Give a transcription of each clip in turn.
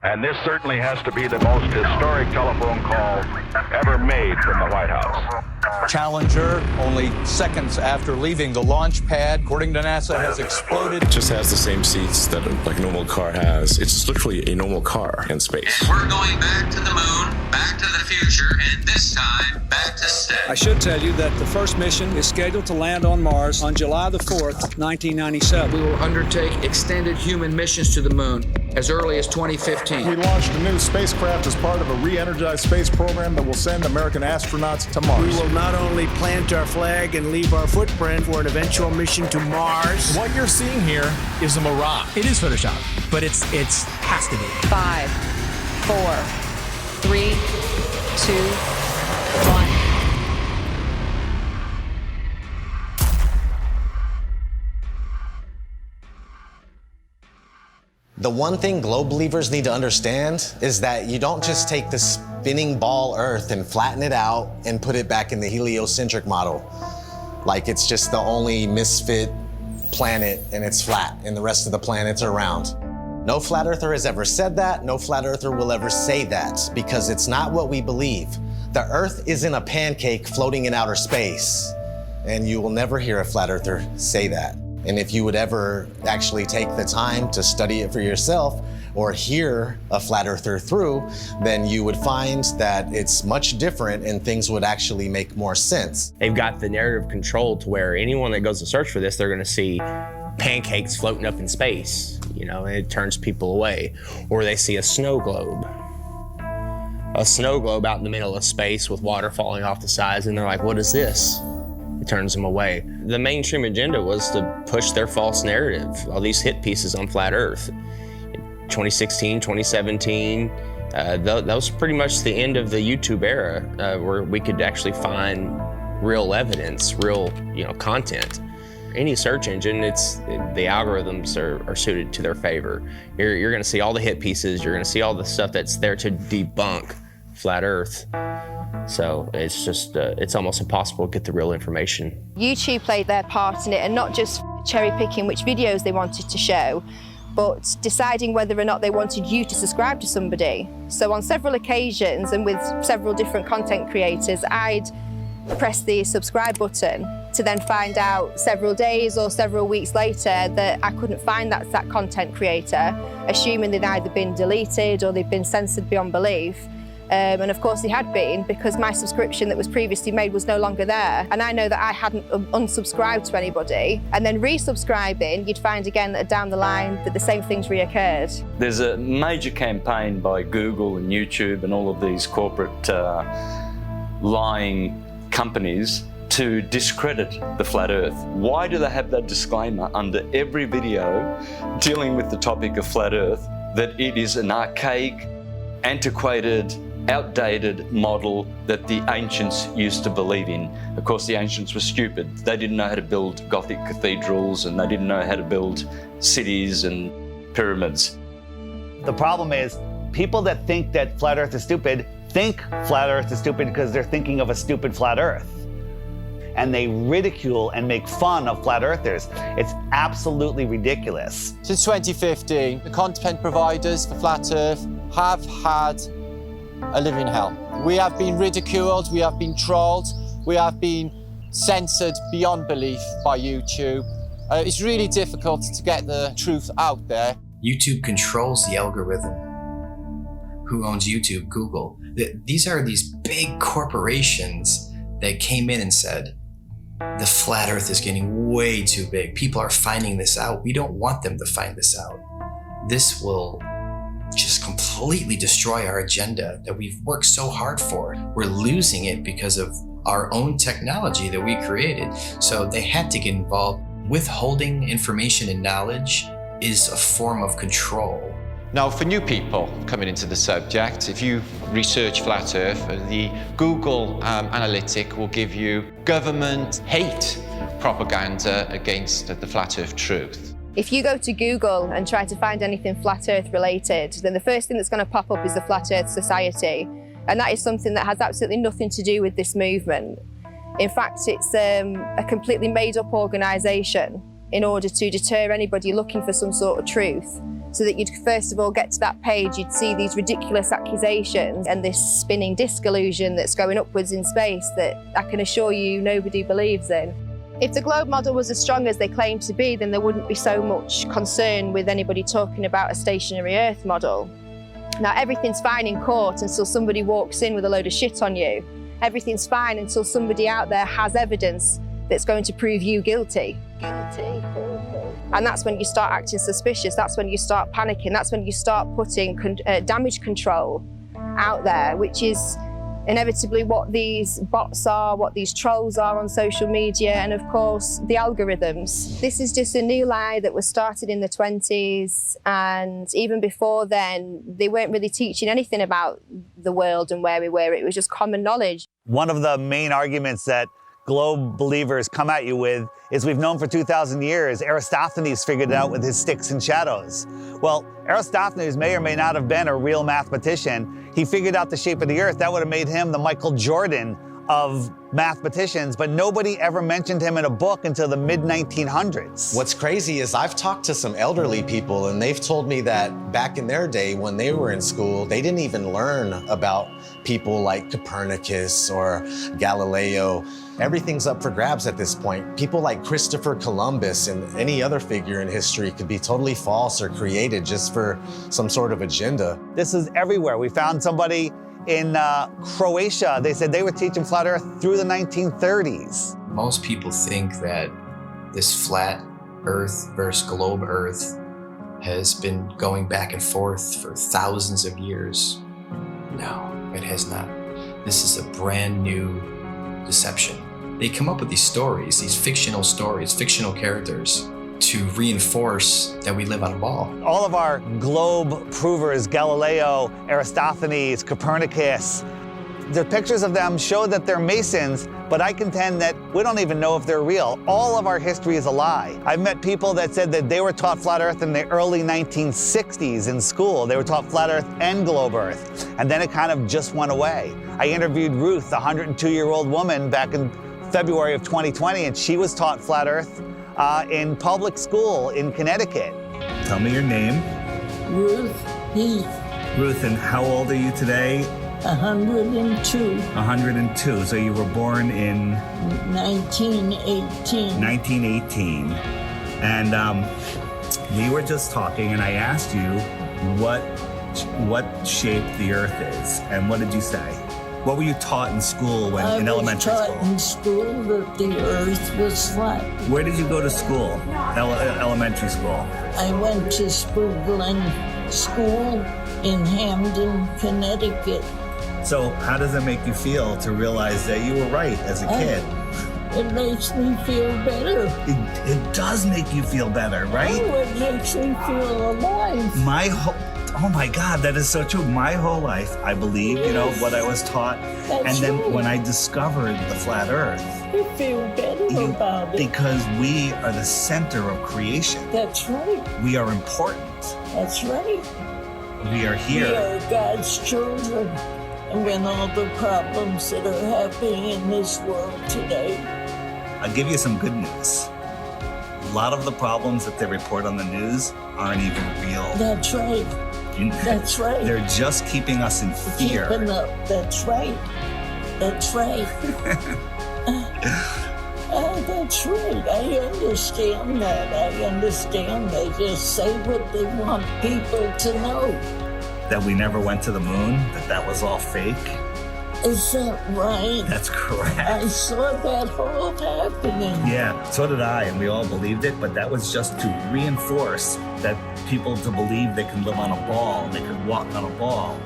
And this certainly has to be the most historic telephone call ever made from the White House. Challenger, only seconds after leaving the launch pad, according to NASA, has exploded. It just has the same seats that a normal car has. It's literally a normal car in space. And we're going back to the moon, back to the future, and this time, back to stay. I should tell you that the first mission is scheduled to land on Mars on July the 4th, 1997. We will undertake extended human missions to the moon as early as 2015. We launched a new spacecraft as part of a re-energized space program that will send American astronauts to Mars. We will not only plant our flag and leave our footprint for an eventual mission to Mars. What you're seeing here is a mirage. It is Photoshop, but it has to be. 5, 4, 3, 2, 1. The one thing globe believers need to understand is that you don't just take the spinning ball Earth and flatten it out and put it back in the heliocentric model. Like it's just the only misfit planet and it's flat and the rest of the planets are round. No flat earther has ever said that. No flat earther will ever say that because it's not what we believe. The Earth isn't a pancake floating in outer space, and you will never hear a flat earther say that. And if you would ever actually take the time to study it for yourself or hear a flat earther through, then you would find that it's much different and things would actually make more sense. They've got the narrative controlled to where anyone that goes to search for this, they're gonna see pancakes floating up in space, you know, and it turns people away. Or they see a snow globe out in the middle of space with water falling off the sides, and they're like, what is this? It turns them away. The mainstream agenda was to push their false narrative, all these hit pieces on flat Earth. 2016, 2017, that was pretty much the end of the YouTube era where we could actually find real evidence, real content. Any search engine, the algorithms are suited to their favor. You're gonna see all the hit pieces, you're gonna see all the stuff that's there to debunk flat Earth. So it's just, it's almost impossible to get the real information. YouTube played their part in it, and not just cherry picking which videos they wanted to show, but deciding whether or not they wanted you to subscribe to somebody. So on several occasions and with several different content creators, I'd press the subscribe button to then find out several days or several weeks later that I couldn't find that content creator, assuming they'd either been deleted or they'd been censored beyond belief. And of course they had been, because my subscription that was previously made was no longer there. And I know that I hadn't unsubscribed to anybody. And then resubscribing, you'd find again that down the line that the same things reoccurred. There's a major campaign by Google and YouTube and all of these corporate lying companies to discredit the flat Earth. Why do they have that disclaimer under every video dealing with the topic of flat Earth, that it is an archaic, antiquated, outdated model that the ancients used to believe in? Of course, the ancients were stupid. They didn't know how to build Gothic cathedrals, and they didn't know how to build cities and pyramids. The problem is, people that think that flat Earth is stupid think flat Earth is stupid because they're thinking of a stupid flat Earth. And they ridicule and make fun of flat earthers. It's absolutely ridiculous. Since 2015, the content providers for Flat Earth have had a living hell. We have been ridiculed, we have been trolled, we have been censored beyond belief by YouTube. It's really difficult to get the truth out there. YouTube controls the algorithm. Who owns YouTube? Google. These are these big corporations that came in and said, the flat Earth is getting way too big. People are finding this out. We don't want them to find this out. This will just completely destroy our agenda that we've worked so hard for. We're losing it because of our own technology that we created. So they had to get involved. Withholding information and knowledge is a form of control. Now, for new people coming into the subject, if you research Flat Earth, the Google analytic will give you government hate propaganda against the Flat Earth truth. If you go to Google and try to find anything Flat Earth related, then the first thing that's going to pop up is the Flat Earth Society. And that is something that has absolutely nothing to do with this movement. In fact, it's a completely made-up organisation in order to deter anybody looking for some sort of truth so that you'd first of all get to that page, you'd see these ridiculous accusations and this spinning disc illusion that's going upwards in space that I can assure you nobody believes in. If the globe model was as strong as they claim to be, then there wouldn't be so much concern with anybody talking about a stationary Earth model. Now, everything's fine in court until somebody walks in with a load of shit on you. Everything's fine until somebody out there has evidence that's going to prove you guilty. And that's when you start acting suspicious. That's when you start panicking. That's when you start putting damage control out there, which is inevitably what these bots are, what these trolls are on social media, and of course, the algorithms. This is just a new lie that was started in the 20s, and even before then, they weren't really teaching anything about the world and where we were. It was just common knowledge. One of the main arguments that globe believers come at you with is we've known for 2,000 years. Aristophanes figured it out with his sticks and shadows. Well, Aristophanes may or may not have been a real mathematician. He figured out the shape of the earth. That would have made him the Michael Jordan of mathematicians, but nobody ever mentioned him in a book until the mid-1900s. What's crazy is I've talked to some elderly people and they've told me that back in their day when they were in school, they didn't even learn about people like Copernicus or Galileo. Everything's up for grabs at this point. People like Christopher Columbus and any other figure in history could be totally false or created just for some sort of agenda. This is everywhere. We found somebody in Croatia. They said they were teaching flat earth through the 1930s. Most people think that this flat earth versus globe earth has been going back and forth for thousands of years. No, it has not. This is a brand new deception. They come up with these stories, these fictional stories, fictional characters, to reinforce that we live on a ball. All of our globe provers, Galileo, Aristophanes, Copernicus, the pictures of them show that they're Masons, but I contend that we don't even know if they're real. All of our history is a lie. I've met people that said that they were taught flat earth in the early 1960s in school. They were taught flat earth and globe earth, and then it kind of just went away. I interviewed Ruth, a 102-year-old woman, back in February of 2020, and she was taught flat earth in public school in Connecticut. Tell me your name. Ruth Heath. Ruth, and how old are you today? 102. 102. So you were born in 1918. 1918. And we were just talking, and I asked you what shape the Earth is, and what did you say? What were you taught in school in elementary school? I was taught in school that the Earth was flat. Where did you go to school? Elementary school? I went to Spoogling School in Hamden, Connecticut. So how does it make you feel to realize that you were right as a kid? It makes me feel better. It does make you feel better, right? Oh, it makes me feel alive. Oh my God, that is so true. My whole life, I believe, yes, what I was taught. That's and then right. when I discovered the flat earth, you feel better about it. Because we are the center of creation. That's right. We are important. That's right. We are here. We are God's children. And when all the problems that are happening in this world today. I'll give you some good news. A lot of the problems that they report on the news aren't even real. That's right. That's right. They're just keeping us in fear. Keeping up. That's right. That's right. That's right. I understand that. I understand. They just say what they want people to know. That we never went to the moon, that was all fake. Is that right? That's correct. I saw that all happening. Yeah, so did I, and we all believed it, but that was just to reinforce that people to believe they can live on a ball and they can walk on a ball.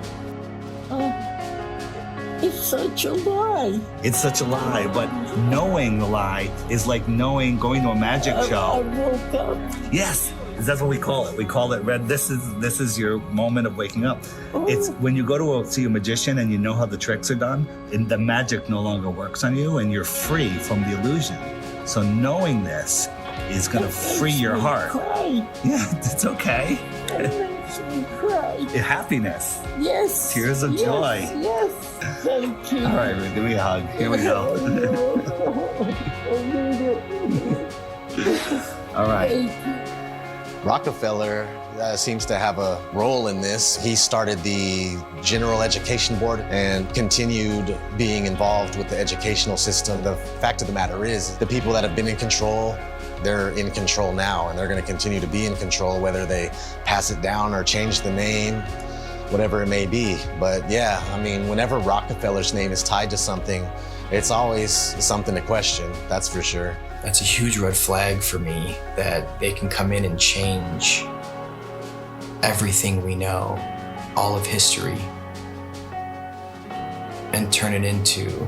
It's such a lie. It's such a lie, but knowing the lie is like going to a magic show. I woke up. Yes. That's what we call it. We call it red. This is your moment of waking up. Oh. It's when you go to see a magician and you know how the tricks are done, and the magic no longer works on you, and you're free from the illusion. So knowing this is going to free your heart. Cry. Yeah, it's okay. It makes me cry. Happiness. Yes. Tears of joy. Yes. Thank you. All right, Rick, give me a hug. Here we go. All right. Rockefeller seems to have a role in this. He started the General Education Board and continued being involved with the educational system. The fact of the matter is, the people that have been in control, they're in control now, and they're going to continue to be in control, whether they pass it down or change the name, whatever it may be. But yeah, I mean, whenever Rockefeller's name is tied to something, it's always something to question, that's for sure. That's a huge red flag for me, that they can come in and change everything we know, all of history, and turn it into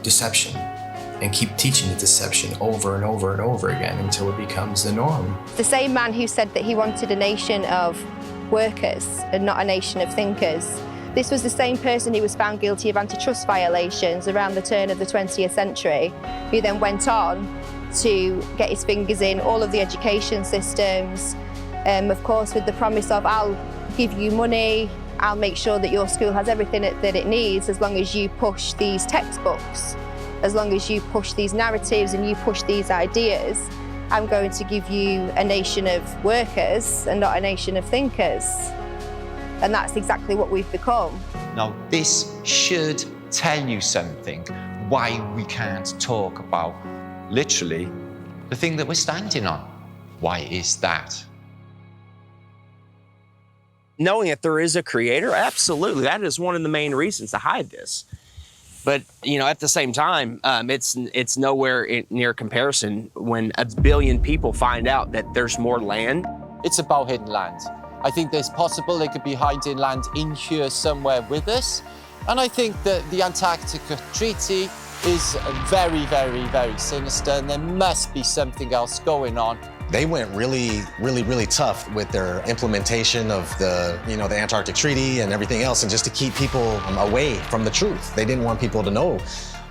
deception, and keep teaching the deception over and over and over again until it becomes the norm. The same man who said that he wanted a nation of workers and not a nation of thinkers. This was the same person who was found guilty of antitrust violations around the turn of the 20th century, who then went on to get his fingers in all of the education systems, of course with the promise of, I'll give you money, I'll make sure that your school has everything that it needs as long as you push these textbooks, as long as you push these narratives and you push these ideas. I'm going to give you a nation of workers and not a nation of thinkers. And that's exactly what we've become. Now, this should tell you something, why we can't talk about literally the thing that we're standing on. Why is that? Knowing that there is a creator, absolutely. That is one of the main reasons to hide this. But, you know, at the same time, it's nowhere near comparison when 1 billion people find out that there's more land. It's about hidden land. I think there's possible they could be hiding land in here somewhere with us. And I think that the Antarctica Treaty is very, very, very sinister, and there must be something else going on. They went really, really, really tough with their implementation of the Antarctic Treaty and everything else, and just to keep people away from the truth. They didn't want people to know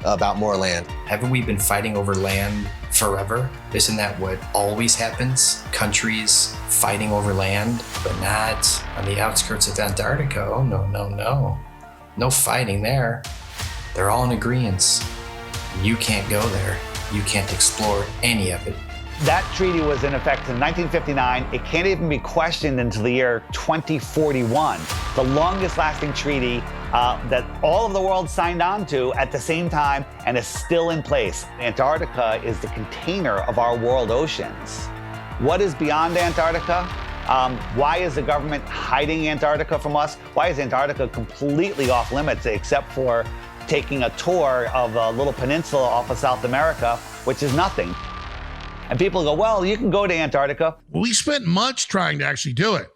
about more land. Haven't we been fighting over land forever? Isn't that what always happens? Countries fighting over land, but not on the outskirts of Antarctica. Oh, no, no, no. No fighting there. They're all in agreement. You can't go there. You can't explore any of it. That treaty was in effect in 1959. It can't even be questioned until the year 2041. The longest lasting treaty that all of the world signed on to at the same time and is still in place. Antarctica is the container of our world oceans. What is beyond Antarctica? Why is the government hiding Antarctica from us? Why is Antarctica completely off limits except for taking a tour of a little peninsula off of South America, which is nothing? And people go, well, you can go to Antarctica. We spent months trying to actually do it.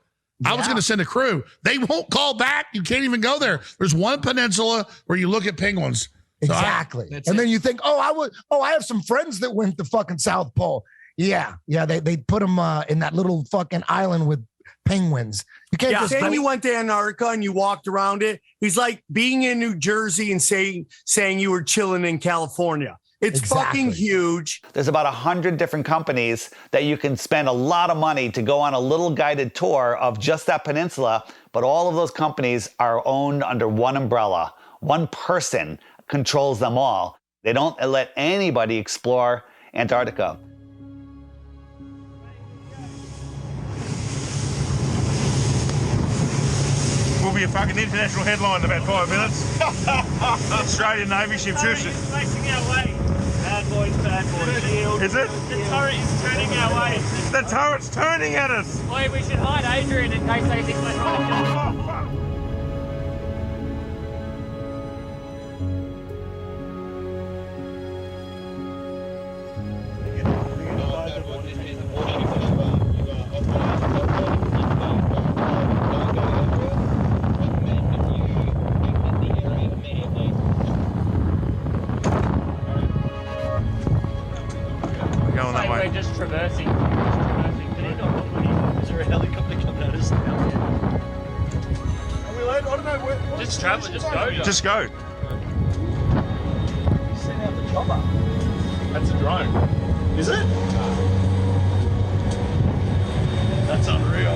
I was going to send a crew. They won't call back. You can't even go there. There's one peninsula where you look at penguins. So exactly. And then you think, I have some friends that went to fucking South Pole. Yeah. They put them in that little fucking island with penguins. You can't just saying you went to Antarctica and you walked around it. He's like being in New Jersey and saying you were chilling in California. It's fucking huge. There's about 100 different companies that you can spend a lot of money to go on a little guided tour of just that peninsula, but all of those companies are owned under one umbrella. One person controls them all. They don't let anybody explore Antarctica. Will be a fucking international headline in about 5 minutes. Australian Navy ship shoots it. Facing our way. Bad boys, yield. Is it? The turret is turning our way. The turret's turning at us. Boy, we should hide Adrian in case they think we're trying to jump. We're just traversing. Is there a helicopter coming at us now? Are we late? I don't know where. Just travel, just go. Just go. You sent out the chopper. That's a drone. Is it? That's unreal.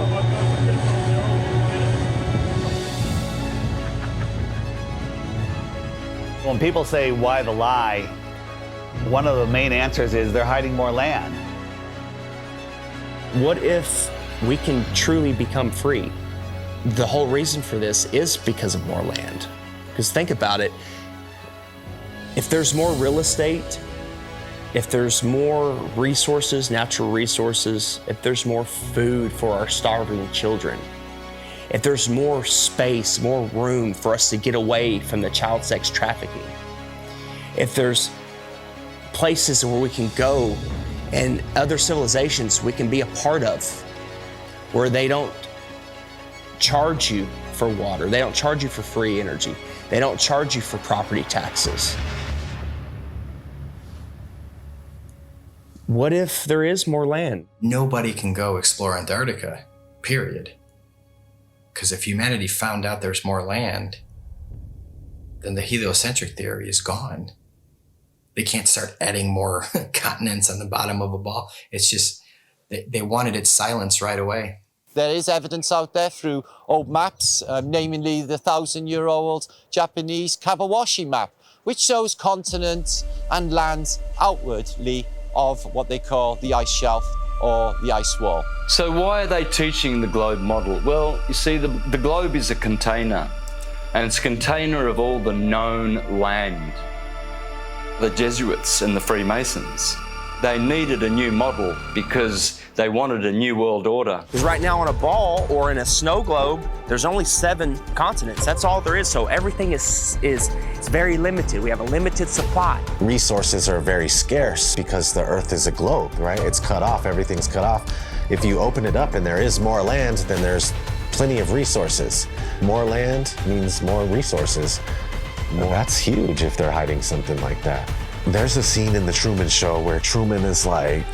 When people say, why the lie? One of the main answers is they're hiding more land. What if we can truly become free. The whole reason for this is because of more land. Because think about it, if there's more real estate, if there's more resources, natural resources, if there's more food for our starving children, if there's more space, more room for us to get away from the child sex trafficking, if there's places where we can go and other civilizations we can be a part of, where they don't charge you for water, they don't charge you for free energy, they don't charge you for property taxes. What if there is more land? Nobody can go explore Antarctica, period. Because if humanity found out there's more land, then the heliocentric theory is gone. They can't start adding more continents on the bottom of a ball. It's just, they wanted it silenced right away. There is evidence out there through old maps, namely the 1,000-year-old Japanese Kawabashi map, which shows continents and lands outwardly of what they call the ice shelf or the ice wall. So why are they teaching the globe model? Well, you see, the globe is a container, and it's a container of all the known land. The Jesuits and the Freemasons, they needed a new model because they wanted a new world order. Because right now on a ball or in a snow globe, there's only 7 continents. That's all there is. So everything is very limited. We have a limited supply. Resources are very scarce because the Earth is a globe, right? It's cut off, everything's cut off. If you open it up and there is more land, then there's plenty of resources. More land means more resources. Well, that's huge if they're hiding something like that. There's a scene in The Truman Show where Truman is like,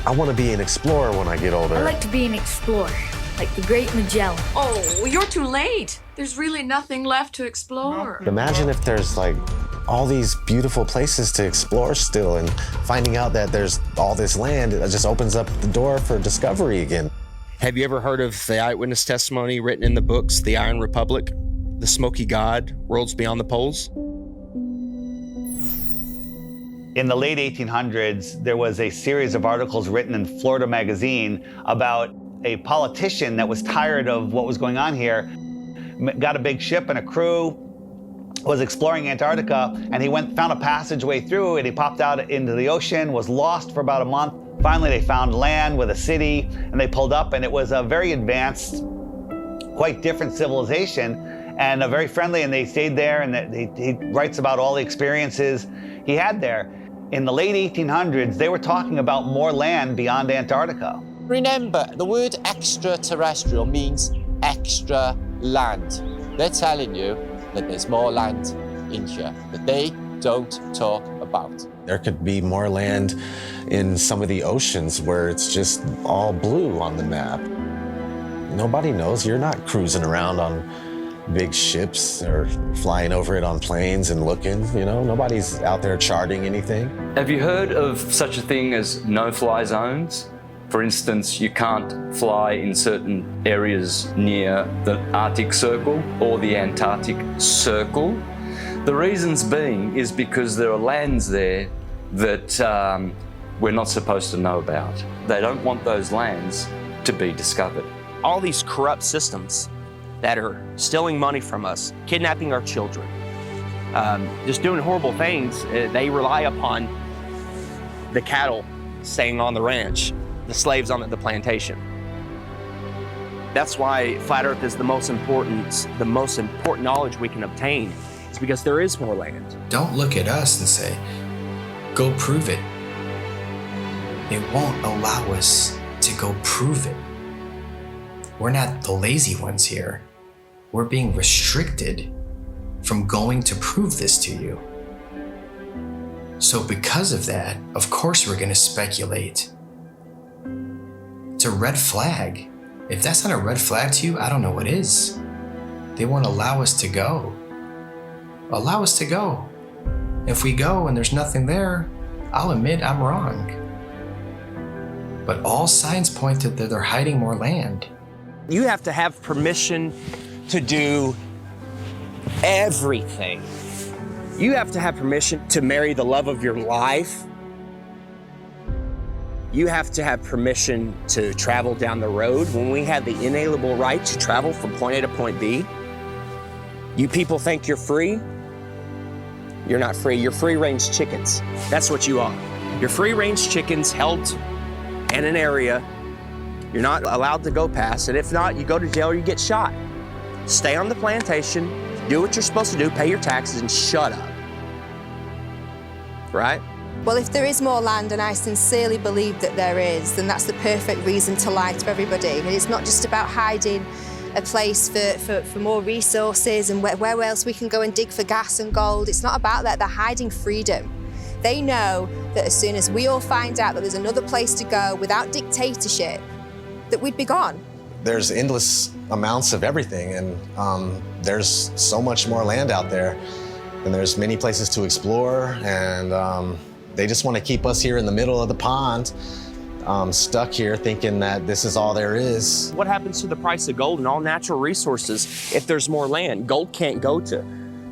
I want to be an explorer when I get older. I like to be an explorer, like the Great Magellan. Oh, well, you're too late. There's really nothing left to explore. Imagine if there's like all these beautiful places to explore still, and finding out that there's all this land, it just opens up the door for discovery again. Have you ever heard of the eyewitness testimony written in the books, The Iron Republic, The Smoky God, Worlds Beyond the Poles? In the late 1800s, there was a series of articles written in Florida Magazine about a politician that was tired of what was going on here, got a big ship and a crew, was exploring Antarctica, and he found a passageway through, and he popped out into the ocean, was lost for about a month. Finally, they found land with a city, and they pulled up, and it was a very advanced, quite different civilization, and very friendly, and they stayed there, and he writes about all the experiences he had there. In the late 1800s, they were talking about more land beyond Antarctica. Remember, the word extraterrestrial means extra land. They're telling you that there's more land in here that they don't talk about. There could be more land in some of the oceans where it's just all blue on the map. Nobody knows. You're not cruising around on big ships or flying over it on planes and looking, nobody's out there charting anything. Have you heard of such a thing as no-fly zones? For instance, you can't fly in certain areas near the Arctic Circle or the Antarctic Circle. The reasons being is because there are lands there that we're not supposed to know about. They don't want those lands to be discovered. All these corrupt systems that are stealing money from us, kidnapping our children, just doing horrible things. They rely upon the cattle staying on the ranch, the slaves on the plantation. That's why flat Earth is the most important knowledge we can obtain. It's because there is more land. Don't look at us and say, go prove it. They won't allow us to go prove it. We're not the lazy ones here. We're being restricted from going to prove this to you. So because of that, of course we're going to speculate. It's a red flag. If that's not a red flag to you, I don't know what is. They won't allow us to go. Allow us to go. If we go and there's nothing there, I'll admit I'm wrong. But all signs point to that they're hiding more land. You have to have permission to do everything. You have to have permission to marry the love of your life. You have to have permission to travel down the road. When we have the inalienable right to travel from point A to point B, you people think you're free? You're not free. You're free-range chickens. That's what you are. You're free-range chickens held in an area you're not allowed to go past, and if not, you go to jail or you get shot. Stay on the plantation, do what you're supposed to do, pay your taxes, and shut up. Right? Well, if there is more land, and I sincerely believe that there is, then that's the perfect reason to lie to everybody. And it's not just about hiding a place for more resources and where else we can go and dig for gas and gold. It's not about that. They're hiding freedom. They know that as soon as we all find out that there's another place to go without dictatorship, that we'd be gone. There's endless amounts of everything, and there's so much more land out there, and there's many places to explore, and they just want to keep us here in the middle of the pond, stuck here thinking that this is all there is. What happens to the price of gold and all natural resources if there's more land? Gold can't go to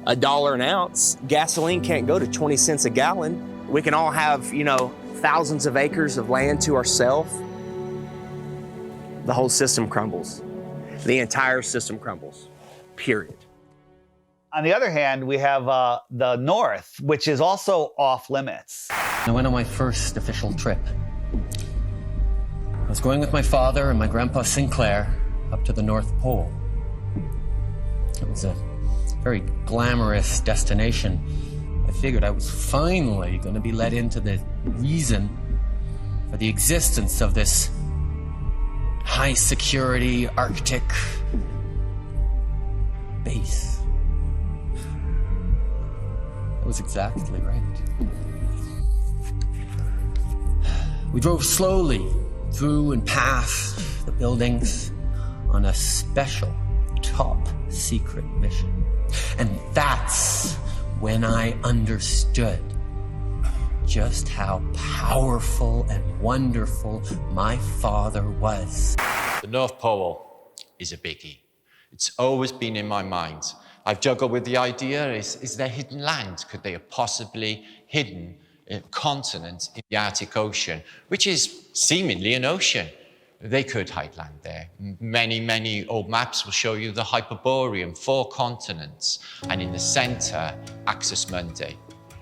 $1 an ounce. Gasoline can't go to 20 cents a gallon. We can all have, you know, thousands of acres of land to ourselves. The whole system crumbles. The entire system crumbles, period. On the other hand, we have the North, which is also off limits. I went on my first official trip. I was going with my father and my grandpa Sinclair up to the North Pole. It was a very glamorous destination. I figured I was finally going to be let into the reason for the existence of this high security Arctic base. That was exactly right. We drove slowly through and past the buildings on a special top secret mission. And that's when I understood just how powerful and wonderful my father was. The North Pole is a biggie. It's always been in my mind. I've juggled with the idea, is there hidden land? Could they have possibly hidden a continent in the Arctic Ocean, which is seemingly an ocean? They could hide land there. Many old maps will show you the Hyperborean, 4 continents, and in the center, Axis Mundi.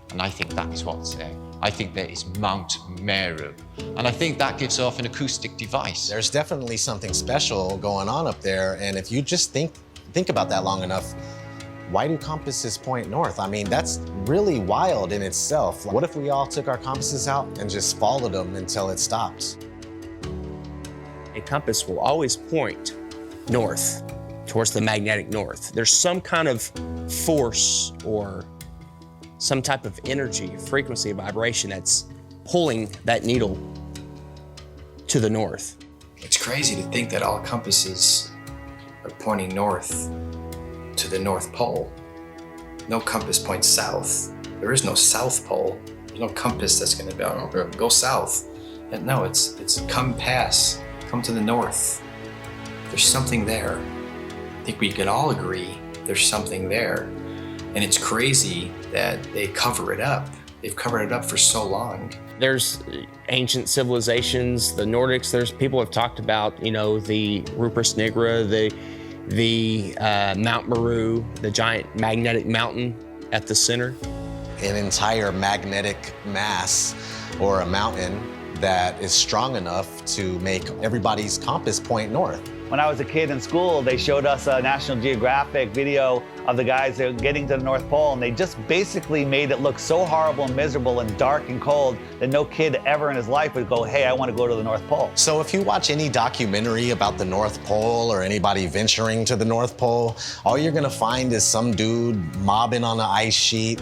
And I think that is what's there. I think there is Mount Meru. And I think that gives off an acoustic device. There's definitely something special going on up there, and if you just think about that long enough, why do compasses point north? I mean, that's really wild in itself. What if we all took our compasses out and just followed them until it stops? A compass will always point north, towards the magnetic north. There's some kind of force or some type of energy, frequency, vibration that's pulling that needle to the north. It's crazy to think that all compasses are pointing north to the North Pole. No compass points south. There is no South Pole. There's no compass that's going to be, oh, go south. And no, it's come to the north. There's something there. I think we can all agree there's something there. And it's crazy that they cover it up. They've covered it up for so long. There's ancient civilizations, the Nordics, there's people have talked about, you know, the Rupert Nigra, the Mount Meru, the giant magnetic mountain at the center. An entire magnetic mass or a mountain that is strong enough to make everybody's compass point north. When I was a kid in school, they showed us a National Geographic video of the guys that were getting to the North Pole, and they just basically made it look so horrible and miserable and dark and cold that no kid ever in his life would go, hey, I want to go to the North Pole. So if you watch any documentary about the North Pole or anybody venturing to the North Pole, all you're gonna find is some dude mobbing on an ice sheet,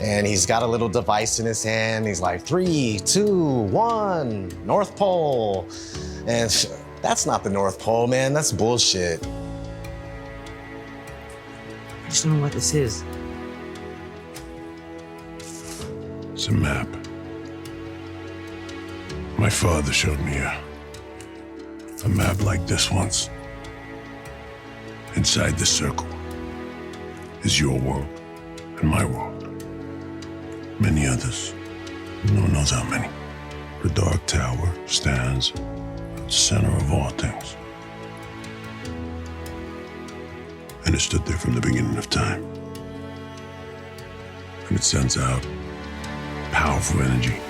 and he's got a little device in his hand. He's like, 3, 2, 1, North Pole. And that's not the North Pole, man. That's bullshit. I just don't know what this is. It's a map. My father showed me a map like this once. Inside the circle is your world and my world. Many others. No one knows how many. The dark tower stands at the center of all things. And it stood there from the beginning of time. And it sends out powerful energy.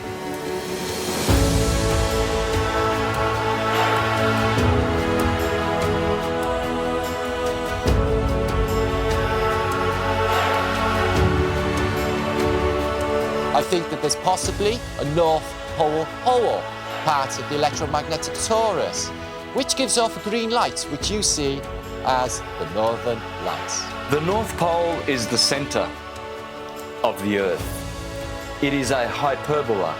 I think that there's possibly a North Pole hole, part of the electromagnetic torus, which gives off a green light, which you see as the Northern Lights. The North Pole is the center of the Earth. It is a hyperbola.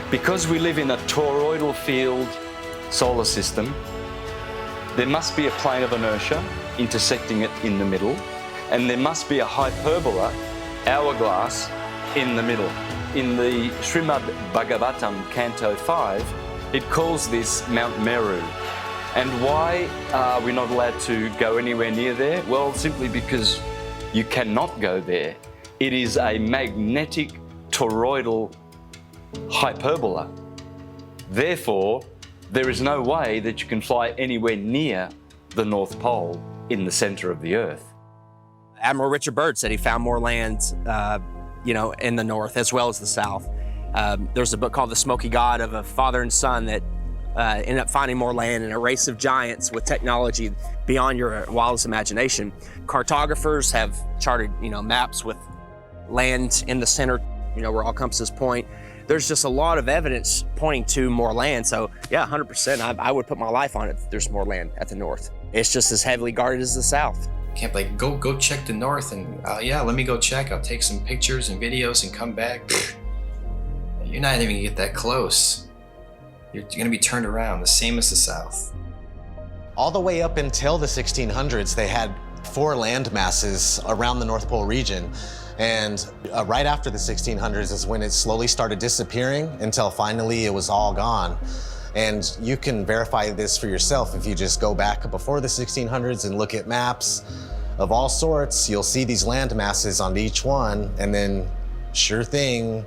Because we live in a toroidal field solar system, there must be a plane of inertia intersecting it in the middle, and there must be a hyperbola, hourglass, in the middle. In the Srimad Bhagavatam, Canto 5, it calls this Mount Meru. And why are we not allowed to go anywhere near there? Well, simply because you cannot go there. It is a magnetic toroidal hyperbola. Therefore, there is no way that you can fly anywhere near the North Pole in the center of the Earth. Admiral Richard Byrd said he found more land in the north as well as the south. There's a book called The Smoky God of a father and son that ended up finding more land in a race of giants with technology beyond your wildest imagination. Cartographers have charted, maps with land in the center, where all compasses point. There's just a lot of evidence pointing to more land. So yeah, 100%, I would put my life on it that there's more land at the north. It's just as heavily guarded as the south. Can't go check the north and yeah, let me go check. I'll take some pictures and videos and come back. You're not even gonna get that close. You're gonna be turned around, the same as the south. All the way up until the 1600s, they had 4 land masses around the North Pole region. And right after the 1600s is when it slowly started disappearing until finally it was all gone. And you can verify this for yourself if you just go back before the 1600s and look at maps of all sorts. You'll see these land masses on each one, and then sure thing,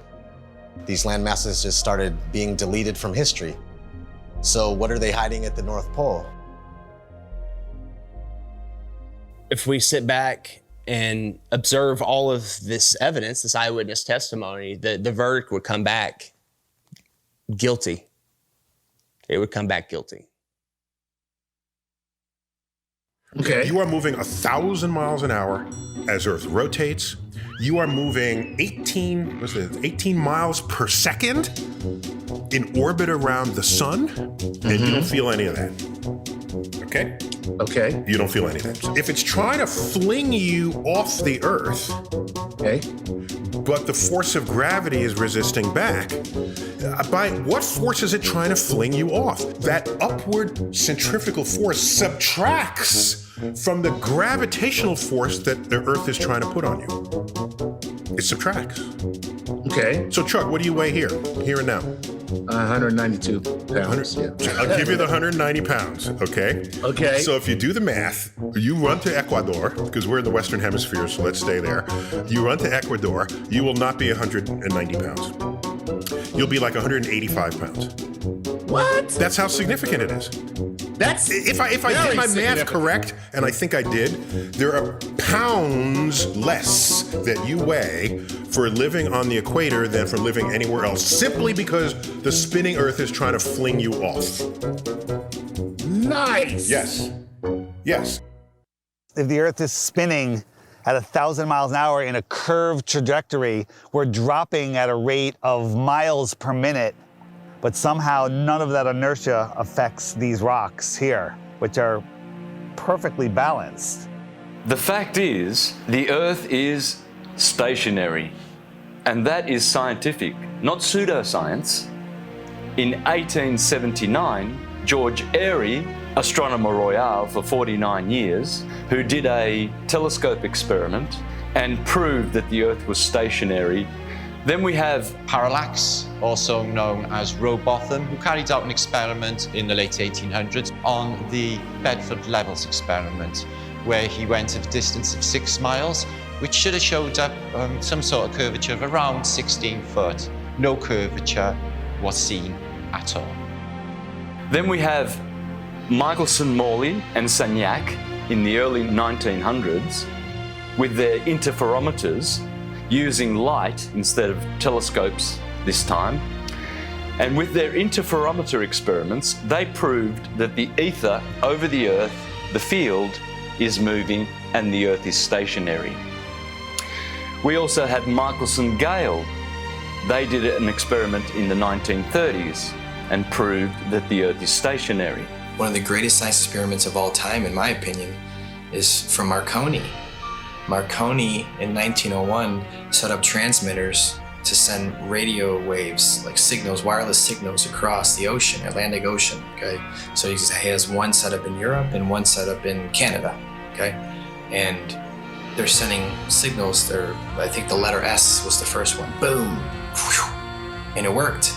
these land masses just started being deleted from history. So what are they hiding at the North Pole? If we sit back and observe all of this evidence, this eyewitness testimony, the verdict would come back guilty. It would come back guilty. Okay. You are moving 1,000 miles an hour as Earth rotates. You are moving 18 miles per second in orbit around the sun, and you don't feel any of that. Okay? Okay. You don't feel any of that. If it's trying to fling you off the Earth, okay, but the force of gravity is resisting back, by what force is it trying to fling you off? That upward centrifugal force subtracts from the gravitational force that the Earth is trying to put on you. It subtracts. Okay. So Chuck, what do you weigh here and now? 192 pounds. Yeah. I'll give you the 190 pounds, okay? Okay. So if you do the math, you run to Ecuador, because we're in the Western Hemisphere, so let's stay there. You run to Ecuador, you will not be 190 pounds. You'll be like 185 pounds. What? That's how significant it is. That's if I did my math correct, and I think I did, there are pounds less that you weigh for living on the equator than for living anywhere else, simply because the spinning Earth is trying to fling you off. Nice. Yes. Yes. If the Earth is spinning at 1,000 miles an hour in a curved trajectory, we're dropping at a rate of miles per minute, but somehow none of that inertia affects these rocks here, which are perfectly balanced. The fact is, the Earth is stationary, and that is scientific, not pseudoscience. In 1879, George Airy, astronomer royal for 49 years, who did a telescope experiment and proved that the Earth was stationary. Then we have Parallax, also known as Rowbotham, who carried out an experiment in the late 1800s on the Bedford Levels experiment, where he went at a distance of 6 miles, which should have showed up some sort of curvature of around 16 foot. No curvature, was seen at all. Then we have Michelson-Morley and Sagnac in the early 1900s with their interferometers using light instead of telescopes this time. And with their interferometer experiments, they proved that the ether over the Earth, the field, is moving and the Earth is stationary. We also had Michelson-Gale. They did an experiment in the 1930s and proved that the Earth is stationary. One of the greatest science experiments of all time, in my opinion, is from Marconi. Marconi in 1901 set up transmitters to send radio waves, like signals, wireless signals across the ocean, Atlantic Ocean, okay? So he has one set up in Europe and one set up in Canada, okay? And they're sending signals, I think the letter S was the first one, boom, and it worked.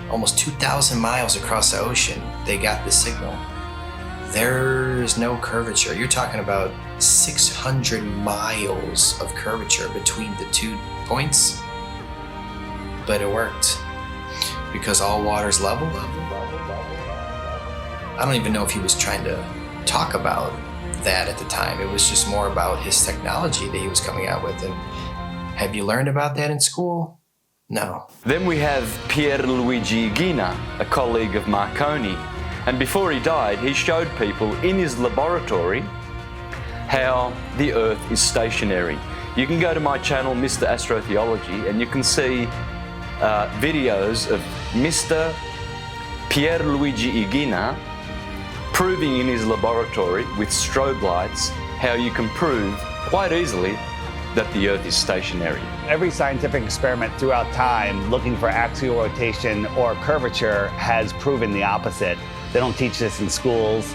Almost 2,000 miles across the ocean, they got the signal. There's no curvature. You're talking about 600 miles of curvature between the 2 points, but it worked because all water's level. I don't even know if he was trying to talk about that at the time. It was just more about his technology that he was coming out with. And have you learned about that in school? No. Then we have Pierluigi Ghina, a colleague of Marconi. And before he died, he showed people in his laboratory how the Earth is stationary. You can go to my channel, Mr. Astrotheology, and you can see videos of Mr. Pierluigi Ghina proving in his laboratory with strobe lights how you can prove quite easily that the Earth is stationary. Every scientific experiment throughout time looking for axial rotation or curvature has proven the opposite. They don't teach this in schools.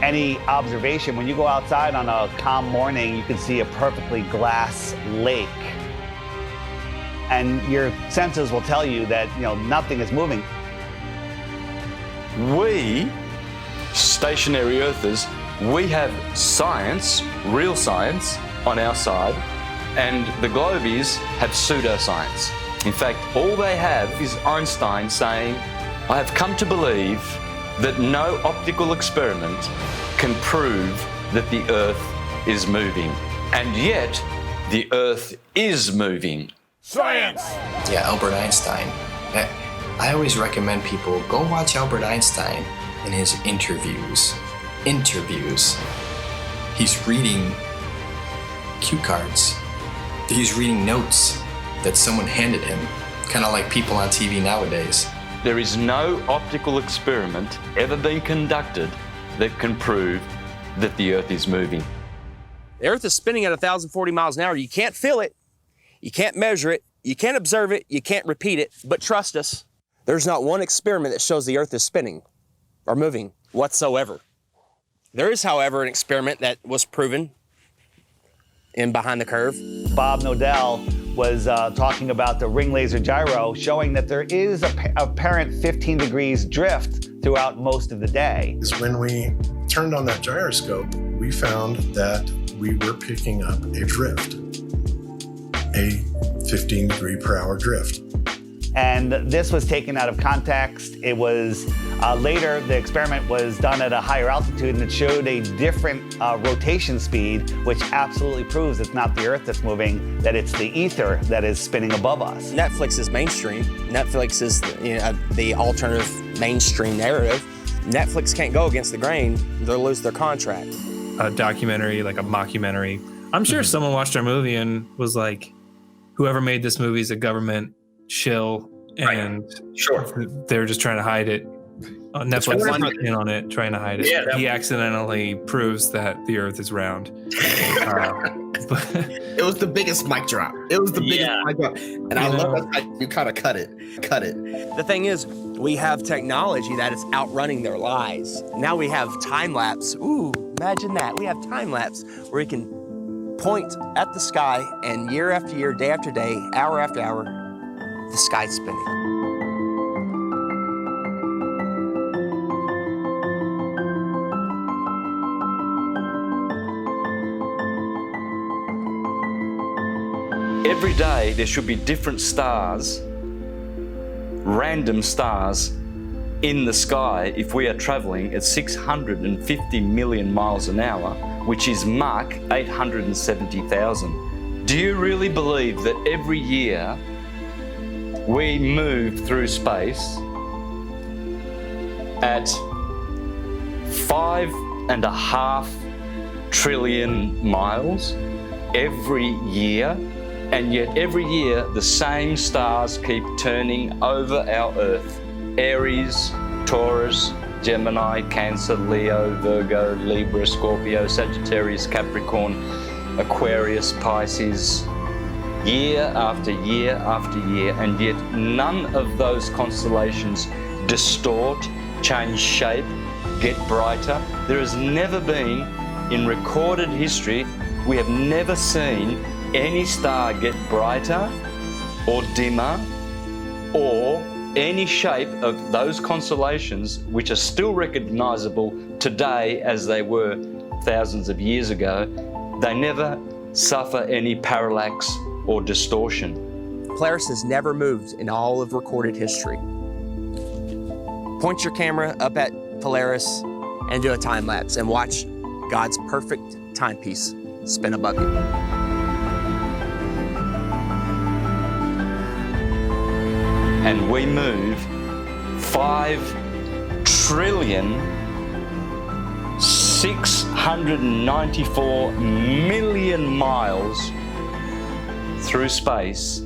Any observation, when you go outside on a calm morning, you can see a perfectly glass lake. And your senses will tell you that, nothing is moving. We, stationary Earthers, we have science, real science, on our side, and the globies have pseudoscience. In fact, all they have is Einstein saying, "I have come to believe that no optical experiment can prove that the Earth is moving." And yet, the Earth is moving. Science! Yeah, Albert Einstein. I always recommend people go watch Albert Einstein in his interviews. He's reading cue cards. He's reading notes that someone handed him, kind of like people on TV nowadays. There is no optical experiment ever been conducted that can prove that the Earth is moving. The Earth is spinning at 1,040 miles an hour. You can't feel it. You can't measure it. You can't observe it. You can't repeat it. But trust us, there's not one experiment that shows the Earth is spinning or moving whatsoever. There is, however, an experiment that was proven in Behind the Curve. Bob Nodell was talking about the ring laser gyro, showing that there is a apparent 15 degrees drift throughout most of the day. When we turned on that gyroscope, we found that we were picking up a drift, a 15 degree per hour drift. And this was taken out of context. It was later, the experiment was done at a higher altitude and it showed a different rotation speed, which absolutely proves it's not the Earth that's moving, that it's the ether that is spinning above us. Netflix is mainstream. Netflix is the alternative mainstream narrative. Netflix can't go against the grain. They'll lose their contract. A documentary, like a mockumentary. I'm sure someone watched our movie and was like, whoever made this movie is a government shill, and they're just trying to hide it. Netflix is in on it, trying to hide it. Yeah, he accidentally proves that the Earth is round. It was the biggest mic drop. It was the biggest mic drop, and I love that you kind of cut it. The thing is, we have technology that is outrunning their lies. Now we have time lapse. Ooh, imagine that. We have time lapse where we can point at the sky, and year after year, day after day, hour after hour, the sky's spinning. Every day there should be different stars random stars in the sky if we are traveling at 650 million miles an hour, which is Mach 870,000. Do you really believe that every year we move through space at 5.5 trillion miles every year? And yet every year the same stars keep turning over our Earth. Aries, Taurus, Gemini, Cancer, Leo, Virgo, Libra, Scorpio, Sagittarius, Capricorn, Aquarius, Pisces, year after year after year, and yet none of those constellations distort, change shape, get brighter. There has never been, in recorded history, we have never seen any star get brighter or dimmer or any shape of those constellations which are still recognizable today as they were thousands of years ago. They never suffer any parallax or distortion. Polaris has never moved in all of recorded history. Point your camera up at Polaris and do a time lapse and watch God's perfect timepiece spin above you. And we move 5,694,000,000 miles through space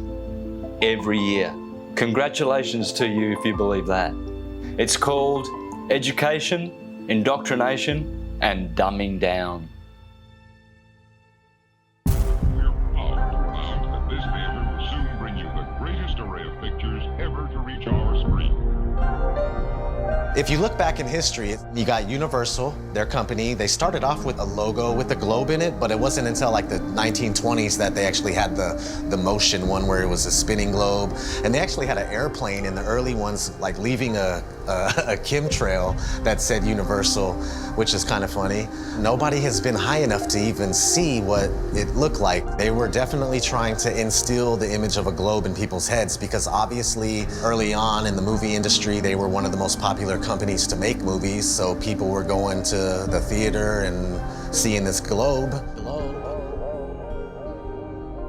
every year. Congratulations to you if you believe that. It's called education, indoctrination, and dumbing down. If you look back in history, you got Universal, their company. They started off with a logo with a globe in it, but it wasn't until like the 1920s that they actually had the motion one where it was a spinning globe. And they actually had an airplane in the early ones, like leaving a chemtrail that said Universal, which is kind of funny. Nobody has been high enough to even see what it looked like. They were definitely trying to instill the image of a globe in people's heads because obviously early on in the movie industry, they were one of the most popular companies to make movies, so people were going to the theater and seeing this globe.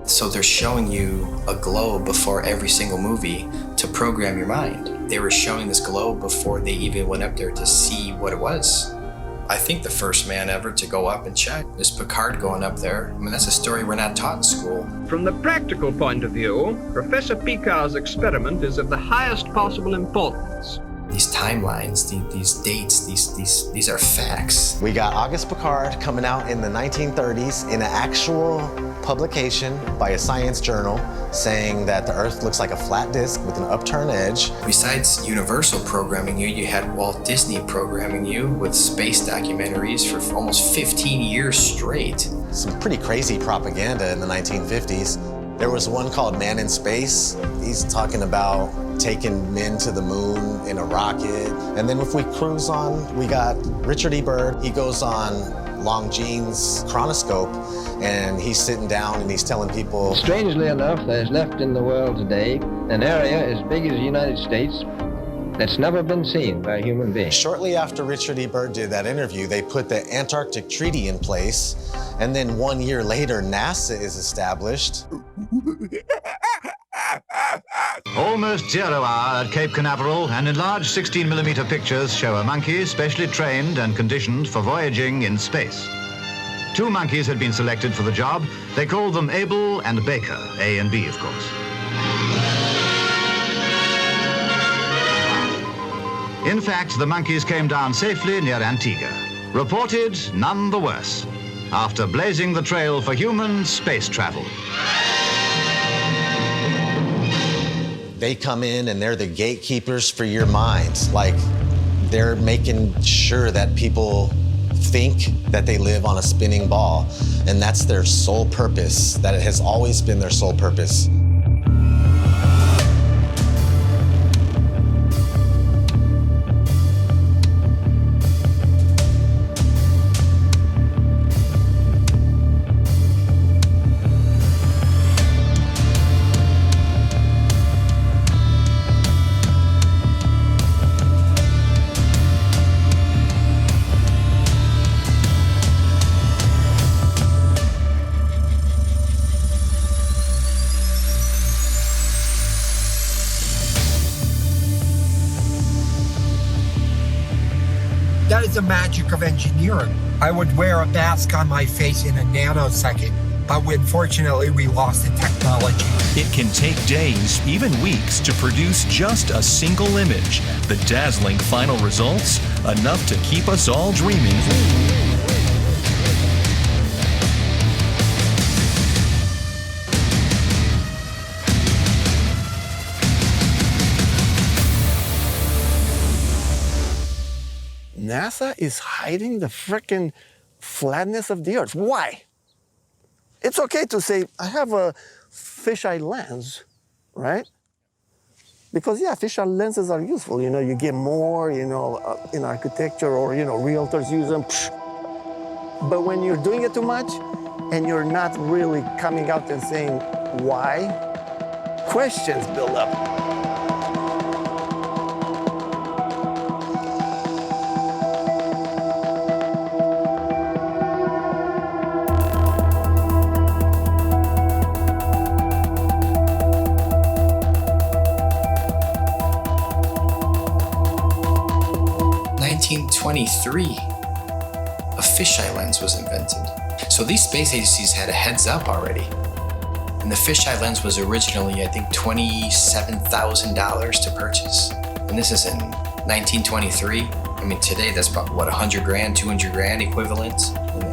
So they're showing you a globe before every single movie to program your mind. They were showing this globe before they even went up there to see what it was. I think the first man ever to go up and check is Picard going up there. I mean, that's a story we're not taught in school. From the practical point of view, Professor Picard's experiment is of the highest possible importance. These timelines, these dates, these are facts. We got August Picard coming out in the 1930s in an actual publication by a science journal saying that the Earth looks like a flat disk with an upturned edge. Besides Universal programming you, you had Walt Disney programming you with space documentaries for almost 15 years straight. Some pretty crazy propaganda in the 1950s. There was one called Man in Space. He's talking about taking men to the moon in a rocket. And then if we cruise on, we got Richard E. Byrd. He goes on Longines chronoscope and he's sitting down and he's telling people. Strangely enough, there's left in the world today an area as big as the United States that's never been seen by a human being. Shortly after Richard E. Byrd did that interview, they put the Antarctic Treaty in place. And then 1 year later, NASA is established. Almost 0 hour at Cape Canaveral, and enlarged 16mm pictures show a monkey specially trained and conditioned for voyaging in space. 2 monkeys had been selected for the job. They called them Abel and Baker, A and B, of course. In fact, the monkeys came down safely near Antigua. Reported none the worse, after blazing the trail for human space travel. They come in and they're the gatekeepers for your mind. Like, they're making sure that people think that they live on a spinning ball. And that's their sole purpose, that it has always been their sole purpose. is the magic of engineering. I would wear a mask on my face in a nanosecond, but unfortunately we lost the technology. It can take days, even weeks, to produce just a single image. The dazzling final results, enough to keep us all dreaming. NASA is hiding the frickin' flatness of the Earth. Why? It's okay to say, I have a fisheye lens, right? Because yeah, fisheye lenses are useful. You know, you get more, in architecture, or, realtors use them. But when you're doing it too much and you're not really coming out and saying why, questions build up. A fisheye lens was invented. So these space agencies had a heads up already. And the fisheye lens was originally, I think, $27,000 to purchase. And this is in 1923. I mean, today that's about, what, 100 grand, 200 grand equivalent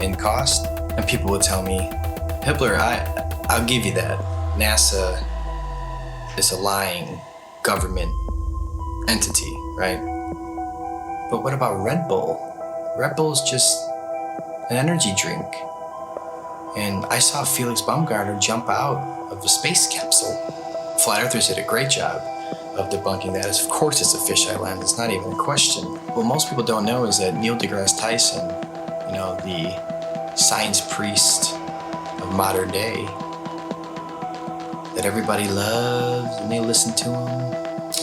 in cost? And people would tell me, Hippler, I'll give you that. NASA is a lying government entity, right? But what about Red Bull? Red Bull is just an energy drink. And I saw Felix Baumgartner jump out of a space capsule. Flat Earthers did a great job of debunking that. Of course it's a fisheye lens, it's not even a question. What most people don't know is that Neil deGrasse Tyson, the science priest of modern day, that everybody loves and they listen to him.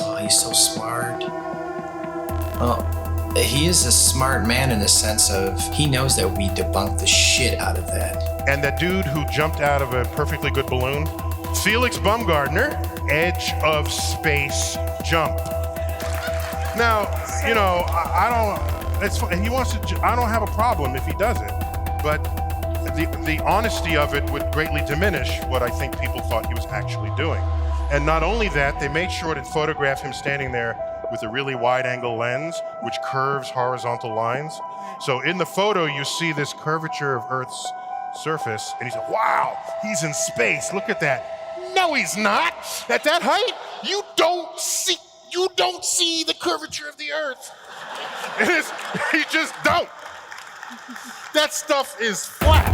Oh, he's so smart. Well, he is a smart man in the sense of he knows that we debunked the shit out of that. And that dude who jumped out of a perfectly good balloon, Felix Baumgartner, edge of space jump. Now, I don't. It's he wants to. I don't have a problem if he does it, but the honesty of it would greatly diminish what I think people thought he was actually doing. And not only that, they made sure to photograph him standing there with a really wide-angle lens, which curves horizontal lines. So in the photo, you see this curvature of Earth's surface, and he's like, wow, he's in space, look at that. No, he's not. At that height, you don't see the curvature of the Earth. You just don't. That stuff is flat.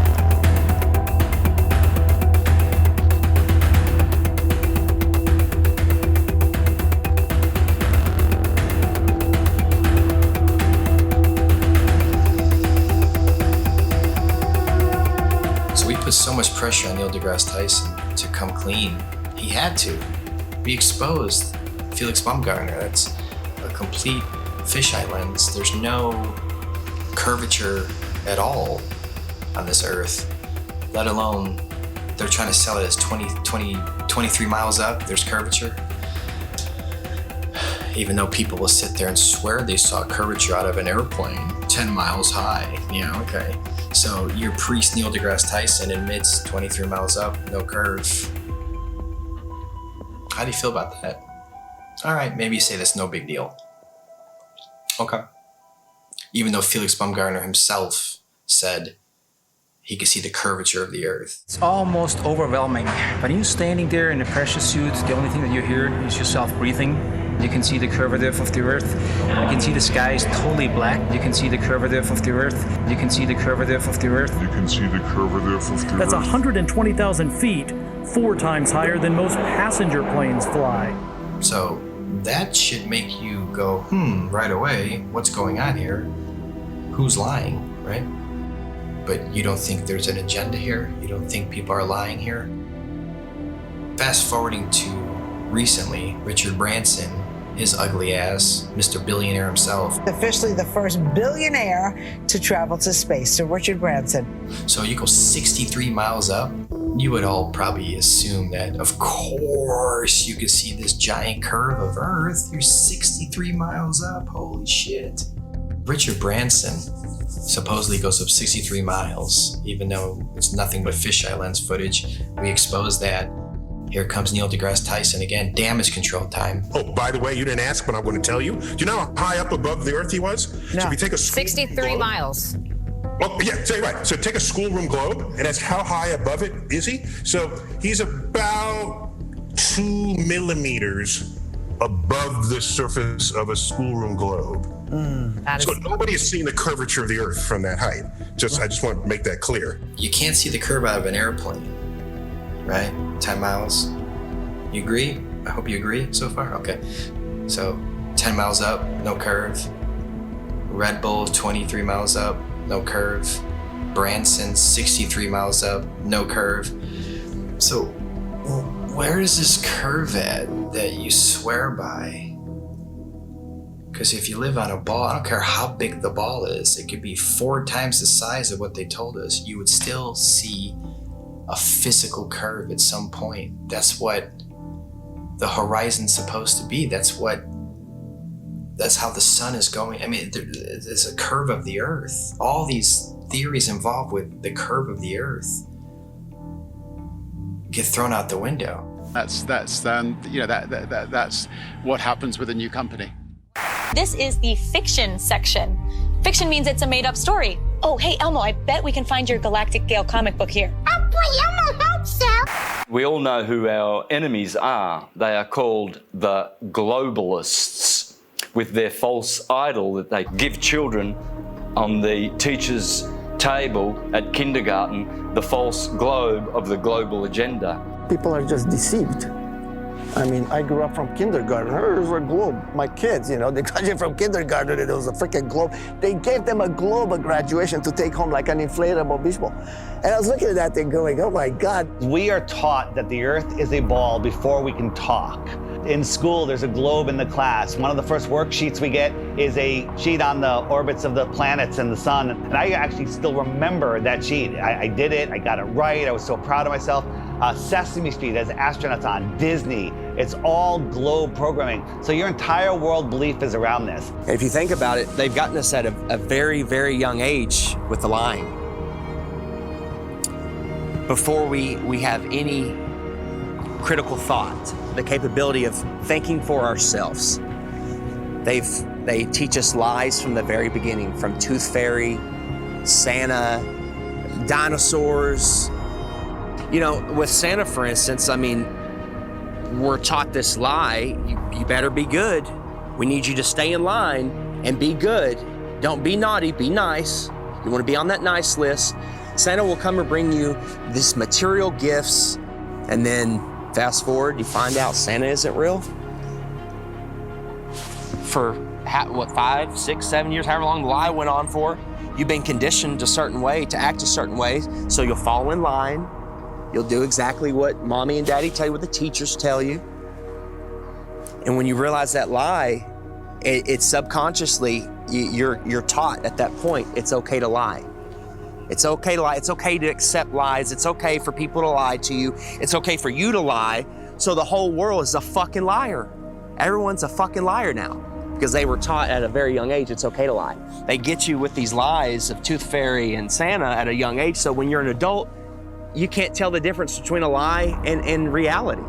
Put so much pressure on Neil deGrasse Tyson to come clean. He had to. We exposed Felix Baumgartner. That's a complete fisheye lens. There's no curvature at all on this Earth, let alone they're trying to sell it as 23 miles up, there's curvature. Even though people will sit there and swear they saw curvature out of an airplane 10 miles high. Yeah, okay. So your priest Neil deGrasse Tyson admits 23 miles up, no curve. How do you feel about that? All right, maybe you say that's no big deal. Okay. Even though Felix Baumgartner himself said he could see the curvature of the Earth. It's almost overwhelming. When you're standing there in a pressure suit, the only thing that you hear is yourself breathing. You can see the curvature of the Earth. You can see the sky is totally black. You can see the curvature of the Earth. You can see the curvature of the Earth. You can see the curvature of the Earth. That's 120,000 feet, 4 times higher than most passenger planes fly. So that should make you go, right away, what's going on here? Who's lying, right? But you don't think there's an agenda here? You don't think people are lying here? Fast forwarding to recently, Richard Branson, his ugly ass, Mr. Billionaire himself. Officially the first billionaire to travel to space, so Richard Branson. So you go 63 miles up, you would all probably assume that, of course, you could see this giant curve of Earth. You're 63 miles up, holy shit. Richard Branson supposedly goes up 63 miles, even though it's nothing but fisheye lens footage. We exposed that. Here comes Neil deGrasse Tyson again, damage control time. Oh, by the way, you didn't ask, but I'm going to tell you. Do you know how high up above the Earth he was? No. So if you take a 63 miles. Oh, yeah, say right. So take a schoolroom globe, and that's how high above it is he? So he's about 2 millimeters above the surface of a schoolroom globe. So nobody has seen the curvature of the Earth from that height. I just want to make that clear. You can't see the curve out of an airplane, right? 10 miles. You agree? I hope you agree so far. Okay. So 10 miles up, no curve. Red Bull 23 miles up, no curve. Branson 63 miles up, no curve. So where is this curve at that you swear by? Because if you live on a ball, I don't care how big the ball is, it could be 4 times the size of what they told us, you would still see a physical curve at some point. That's what the horizon's supposed to be. That's how the sun is going. I mean, there's a curve of the Earth. All these theories involved with the curve of the Earth get thrown out the window. That's what happens with a new company. This is the fiction section. Fiction means it's a made-up story. Oh, hey, Elmo, I bet we can find your Galactic Gale comic book here. Oh, boy, Elmo, hope so. We all know who our enemies are. They are called the globalists, with their false idol that they give children on the teacher's table at kindergarten, the false globe of the global agenda. People are just deceived. I mean, I grew up from kindergarten. Here's a globe. My kids, they graduated from kindergarten and it was a freaking globe. They gave them a globe at graduation to take home like an inflatable beach ball. And I was looking at that thing going, oh my God. We are taught that the Earth is a ball before we can talk. In school, there's a globe in the class. One of the first worksheets we get is a sheet on the orbits of the planets and the sun. And I actually still remember that sheet. I did it, I got it right, I was so proud of myself. Sesame Street has astronauts on, Disney, it's all globe programming. So your entire world belief is around this. And if you think about it, they've gotten us at a very, very young age with the lying. Before we have any critical thought, the capability of thinking for ourselves. They teach us lies from the very beginning, from Tooth Fairy, Santa, dinosaurs. With Santa, for instance, I mean, we're taught this lie, you better be good. We need you to stay in line and be good. Don't be naughty, be nice. You want to be on that nice list. Santa will come and bring you these material gifts, and then fast forward, you find out Santa isn't real. For 5, 6, 7 years, however long the lie went on for, you've been conditioned a certain way, to act a certain way, so you'll fall in line. You'll do exactly what mommy and daddy tell you, what the teachers tell you. And when you realize that lie, it's subconsciously, you're taught at that point, it's okay to lie. It's okay to lie. It's okay to accept lies. It's okay for people to lie to you. It's okay for you to lie. So the whole world is a fucking liar. Everyone's a fucking liar now because they were taught at a very young age it's okay to lie. They get you with these lies of Tooth Fairy and Santa at a young age. So when you're an adult, you can't tell the difference between a lie and reality.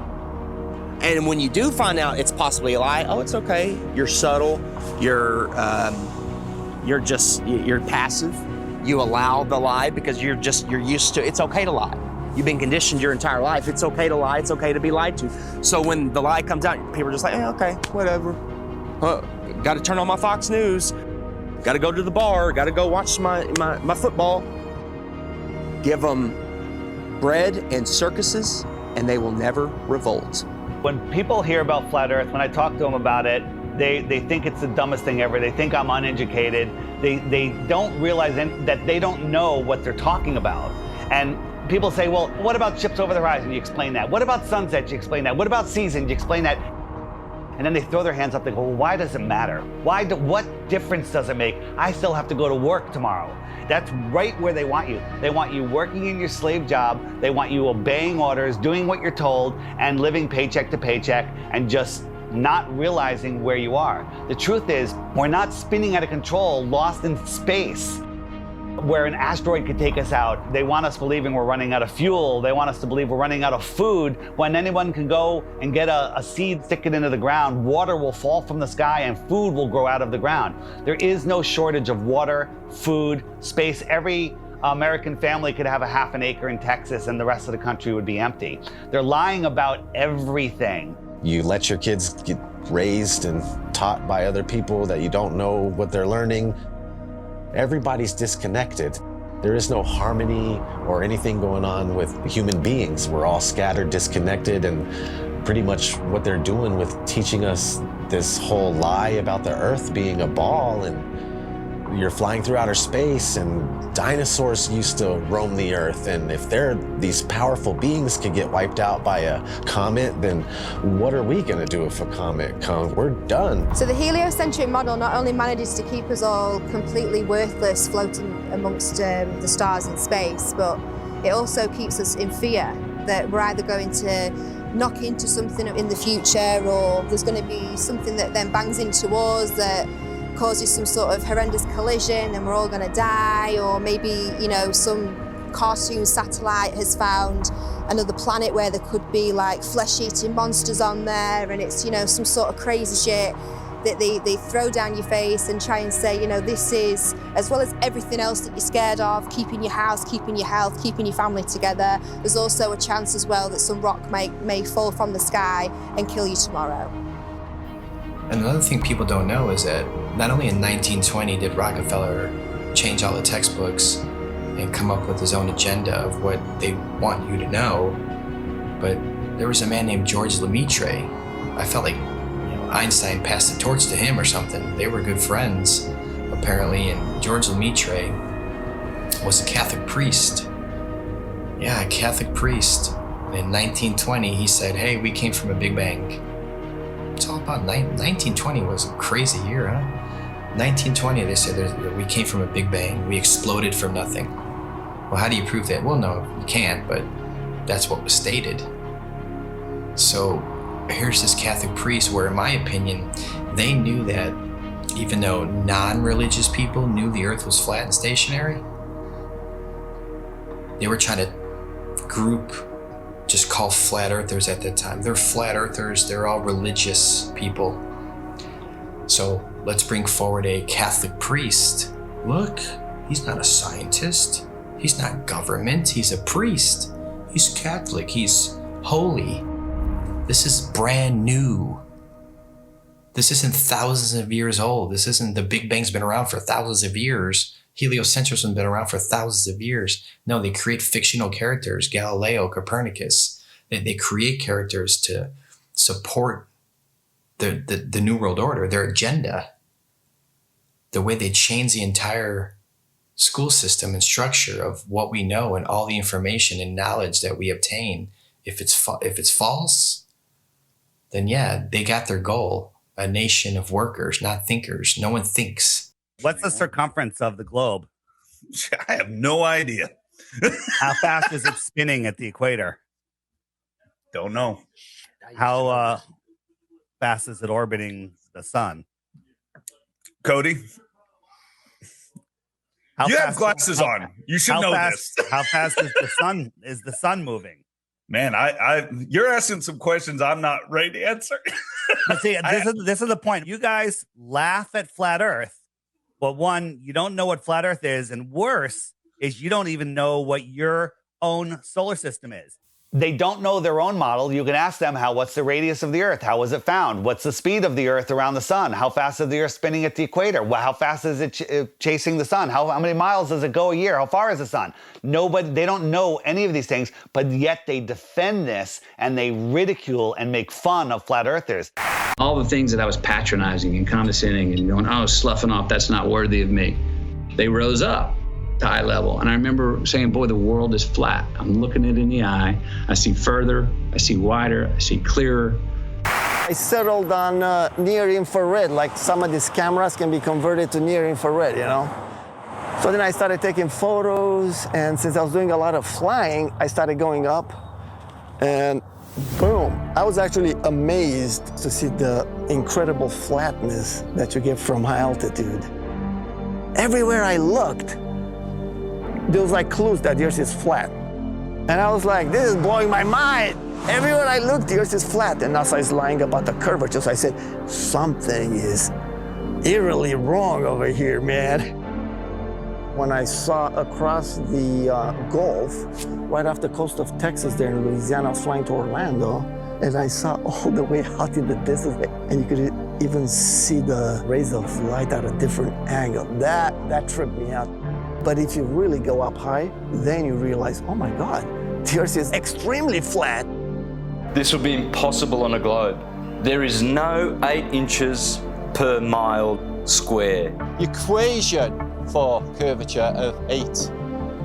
And when you do find out it's possibly a lie, oh, it's okay. You're subtle. You're passive. You allow the lie because you're used to, it's okay to lie. You've been conditioned your entire life. It's okay to lie. It's okay to be lied to. So when the lie comes out, people are just like, okay, whatever. Got to turn on my Fox News. Got to go to the bar. Got to go watch my football. Give them bread and circuses, and they will never revolt. When people hear about Flat Earth, when I talk to them about it, they think it's the dumbest thing ever. They think I'm uneducated. They don't realize that they don't know what they're talking about. And people say, well, what about ships over the horizon? You explain that. What about sunsets? You explain that. What about seasons? You explain that. And then they throw their hands up. They go, well, why does it matter? What difference does it make? I still have to go to work tomorrow. That's right where they want you. They want you working in your slave job. They want you obeying orders, doing what you're told, and living paycheck to paycheck, and just not realizing where you are. The truth is, we're not spinning out of control, lost in space, where an asteroid could take us out. They want us believing we're running out of fuel. They want us to believe we're running out of food, when anyone can go and get a seed, stick it into the ground, water will fall from the sky, and food will grow out of the ground. There is no shortage of water, food, space. Every American family could have a half an acre in Texas and the rest of the country would be empty. They're lying about everything. You let your kids get raised and taught by other people that you don't know what they're learning. Everybody's disconnected. There is no harmony or anything going on with human beings. We're all scattered, disconnected, and pretty much what they're doing with teaching us this whole lie about the Earth being a ball, and you're flying through outer space, and dinosaurs used to roam the Earth, and if these powerful beings could get wiped out by a comet, then what are we gonna do if a comet comes? We're done. So the heliocentric model not only manages to keep us all completely worthless floating amongst the stars in space, but it also keeps us in fear that we're either going to knock into something in the future, or there's going to be something that then bangs into us that causes some sort of horrendous collision and we're all going to die, or maybe, you know, some cartoon satellite has found another planet where there could be like flesh-eating monsters on there, and it's, you know, some sort of crazy shit that they throw down your face and try and say, you know, this is, as well as everything else that you're scared of, keeping your house, keeping your health, keeping your family together, there's also a chance as well that some rock may fall from the sky and kill you tomorrow. And another thing people don't know is that not only in 1920 did Rockefeller change all the textbooks and come up with his own agenda of what they want you to know, but there was a man named George Lemaitre. I felt like, you know, Einstein passed the torch to him or something. They were good friends, apparently, and George Lemaitre was a Catholic priest. Yeah, a Catholic priest. And in 1920, he said, hey, we came from a Big Bang. It's all about 1920 was a crazy year, huh? 1920, they said we came from a Big Bang. We exploded from nothing. Well, how do you prove that? Well, no, you can't, but that's what was stated. So here's this Catholic priest where, in my opinion, they knew that even though non-religious people knew the earth was flat and stationary, they were trying to just call flat earthers at that time. They're flat earthers, they're all religious people. So let's bring forward a Catholic priest. Look, he's not a scientist. He's not government, he's a priest. He's Catholic, he's holy. This is brand new. This isn't thousands of years old. This isn't the Big Bang's been around for thousands of years. Heliocentrism has been around for thousands of years. No, they create fictional characters, Galileo, Copernicus. They create characters to support the New World Order, their agenda. The way they change the entire school system and structure of what we know and all the information and knowledge that we obtain. If it's false, then yeah, they got their goal. A nation of workers, not thinkers. No one thinks. What's the circumference of the globe? I have no idea. How fast is it spinning at the equator? Don't know. How fast is it orbiting the sun? Cody? You have glasses on. You should know this. How fast is the sun moving? Man, you're asking some questions I'm not ready to answer. But see, this is the point. You guys laugh at flat Earth. But one, you don't know what flat Earth is, and worse is you don't even know what your own solar system is. They don't know their own model. You can ask them, what's the radius of the Earth? How was it found? What's the speed of the Earth around the sun? How fast is the Earth spinning at the equator? How fast is it chasing the sun? How many miles does it go a year? How far is the sun? They don't know any of these things, but yet they defend this and they ridicule and make fun of flat earthers. All the things that I was patronizing and condescending and going, oh, sloughing off, that's not worthy of me. They rose up to eye level. And I remember saying, boy, the world is flat. I'm looking it in the eye. I see further, I see wider, I see clearer. I settled on near infrared, like some of these cameras can be converted to near infrared, you know? So then I started taking photos, and since I was doing a lot of flying, I started going up, and boom. I was actually amazed to see the incredible flatness that you get from high altitude. Everywhere I looked, there was like clues that the Earth is flat. And I was like, this is blowing my mind. Everywhere I looked, the Earth is flat. And NASA is lying about the curvature. So I said, something is eerily wrong over here, man. When I saw across the Gulf, right off the coast of Texas there in Louisiana, I was flying to Orlando, and I saw all the way out in the distance, and you could even see the rays of light at a different angle. That tripped me out. But if you really go up high, then you realize, oh my God, the Earth is extremely flat. This would be impossible on a globe. There is no 8 inches per mile square. Equation for curvature of 8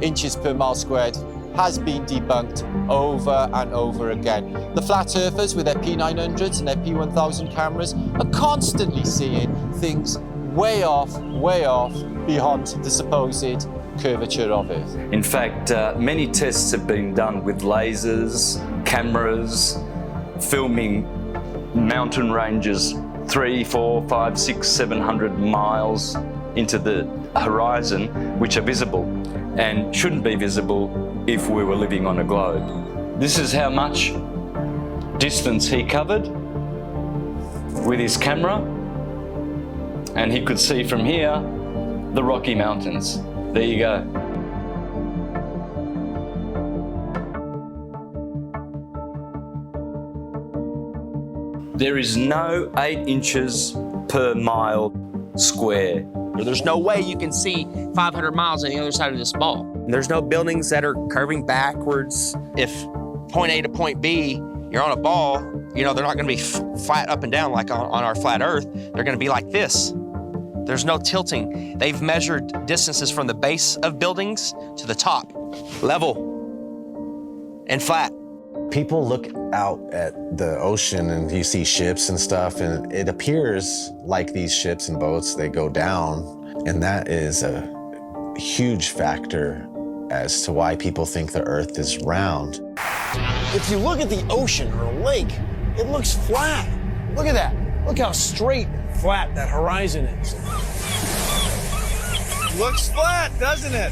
inches per mile squared has been debunked over and over again. The flat earthers with their P900s and their P1000 cameras are constantly seeing things way off beyond the supposed curvature of Earth. In fact, many tests have been done with lasers, cameras, filming mountain ranges 300, 400, 500, 600, 700 miles into the horizon, which are visible and shouldn't be visible if we were living on a globe. This is how much distance he covered with his camera, and he could see from here the Rocky Mountains. There you go. There is no 8 inches per mile square. There's no way you can see 500 miles on the other side of this ball. There's no buildings that are curving backwards. If point A to point B, you're on a ball, you know, they're not gonna be flat up and down like on our flat Earth. They're gonna be like this. There's no tilting. They've measured distances from the base of buildings to the top, level and flat. People look out at the ocean and you see ships and stuff, and it appears like these ships and boats, they go down. And that is a huge factor as to why people think the Earth is round. If you look at the ocean or a lake, it looks flat. Look at that. Look how straight and flat that horizon is. Looks flat, doesn't it?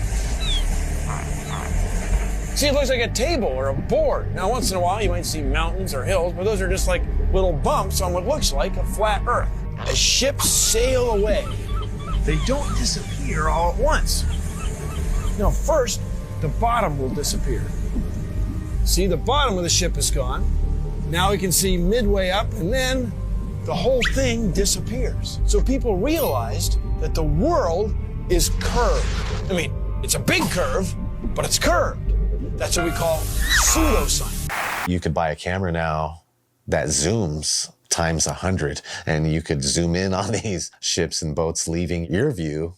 See, it looks like a table or a board. Now, once in a while, you might see mountains or hills, but those are just like little bumps on what looks like a flat Earth. As ships sail away, they don't disappear all at once. No, first, the bottom will disappear. See, the bottom of the ship is gone. Now we can see midway up, and then the whole thing disappears. So people realized that the world is curved. I mean, it's a big curve, but it's curved. That's what we call pseudoscience. You could buy a camera now that zooms times 100, and you could zoom in on these ships and boats leaving your view,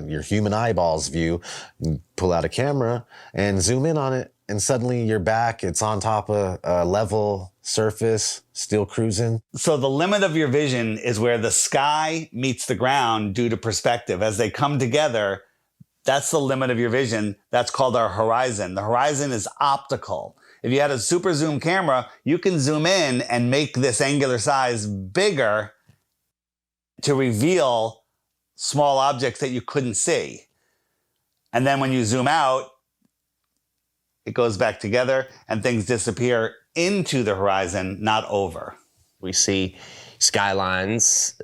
your human eyeballs view, pull out a camera and zoom in on it, and suddenly you're back. It's on top of a level surface, still cruising. So the limit of your vision is where the sky meets the ground due to perspective. As they come together, that's the limit of your vision. That's called our horizon. The horizon is optical. If you had a super zoom camera, you can zoom in and make this angular size bigger to reveal small objects that you couldn't see. And then when you zoom out, it goes back together and things disappear into the horizon, not over. We see skylines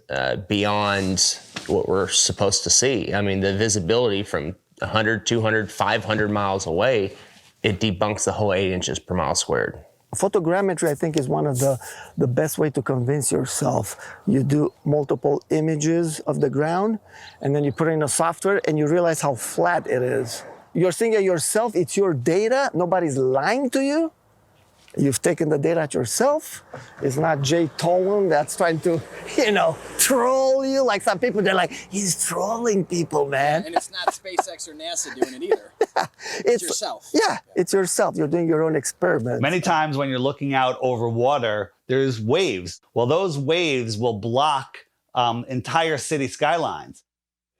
beyond what we're supposed to see. I mean, the visibility from 100, 200, 500 miles away, it debunks the whole 8 inches per mile squared. Photogrammetry, I think, is one of the best way to convince yourself. You do multiple images of the ground, and then you put it in a software, and you realize how flat it is. You're seeing it yourself, it's your data, nobody's lying to you. You've taken the data at yourself. It's not Jay Tolan that's trying to, troll you. Like some people, they're like, he's trolling people, man. And it's not SpaceX or NASA doing it either. It's yourself. Yeah, it's yourself. You're doing your own experiment. Many times when you're looking out over water, there's waves. Well, those waves will block entire city skylines.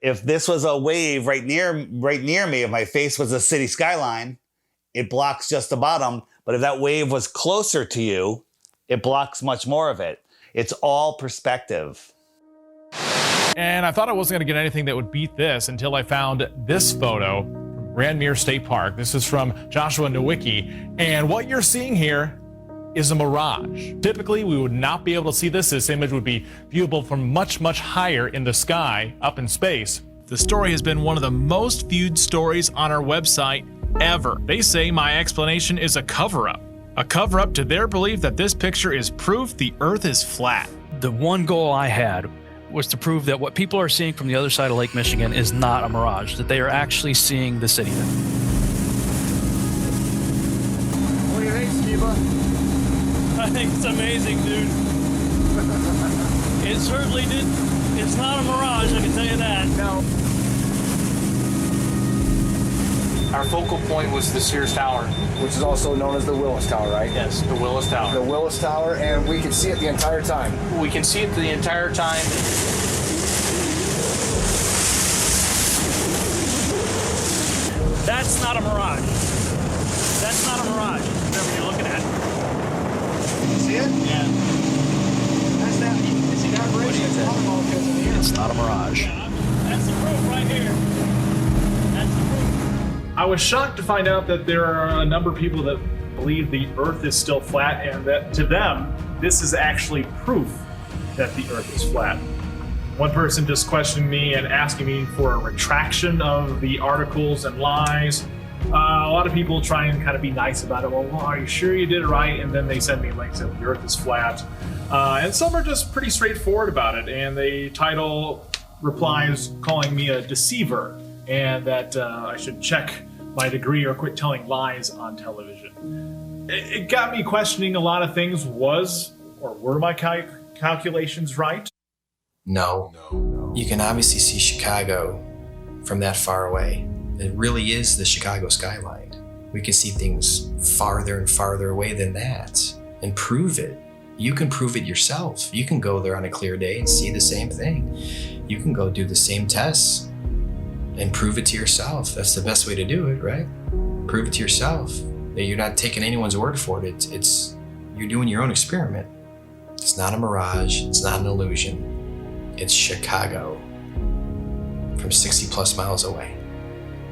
If this was a wave right near me, if my face was a city skyline, it blocks just the bottom, But if that wave was closer to you, it blocks much more of it. It's all perspective. And I thought I wasn't going to get anything that would beat this until I found this photo from Grandmere State Park. This is from Joshua Nowicki. And what you're seeing here is a mirage. Typically, we would not be able to see this. This image would be viewable from much, much higher in the sky, up in space. The story has been one of the most viewed stories on our website ever. They say my explanation is a cover-up. A cover-up to their belief that this picture is proof the Earth is flat. The one goal I had was to prove that what people are seeing from the other side of Lake Michigan is not a mirage, that they are actually seeing the city. What do you think, Skiba? I think it's amazing, dude. It certainly did. It's not a mirage, I can tell you that. No. Our focal point was the Sears Tower, which is also known as the Willis Tower, right? Yes, the Willis Tower. The Willis Tower, and we can see it the entire time. We can see it the entire time. That's not a mirage. That's not a mirage, whatever you're looking at. See it? Yeah. That's that. It's an aberration. It's not a mirage. That's the proof right here. That's the proof. I was shocked to find out that there are a number of people that believe the Earth is still flat, and that to them, this is actually proof that the Earth is flat. One person just questioned me and asking me for a retraction of the articles and lies. A lot of people try and kind of be nice about it. Well, are you sure you did it right? And then they send me links of the Earth is flat. And some are just pretty straightforward about it, and they title replies calling me a deceiver, and that I should check my degree or quit telling lies on television. It got me questioning a lot of things. Were my calculations right? No. You can obviously see Chicago from that far away. It really is the Chicago skyline. We can see things farther and farther away than that and prove it. You can prove it yourself. You can go there on a clear day and see the same thing. You can go do the same tests and prove it to yourself. That's the best way to do it, right? Prove it to yourself. You're not taking anyone's word for it. You're doing your own experiment. It's not a mirage. It's not an illusion. It's Chicago from 60 plus miles away.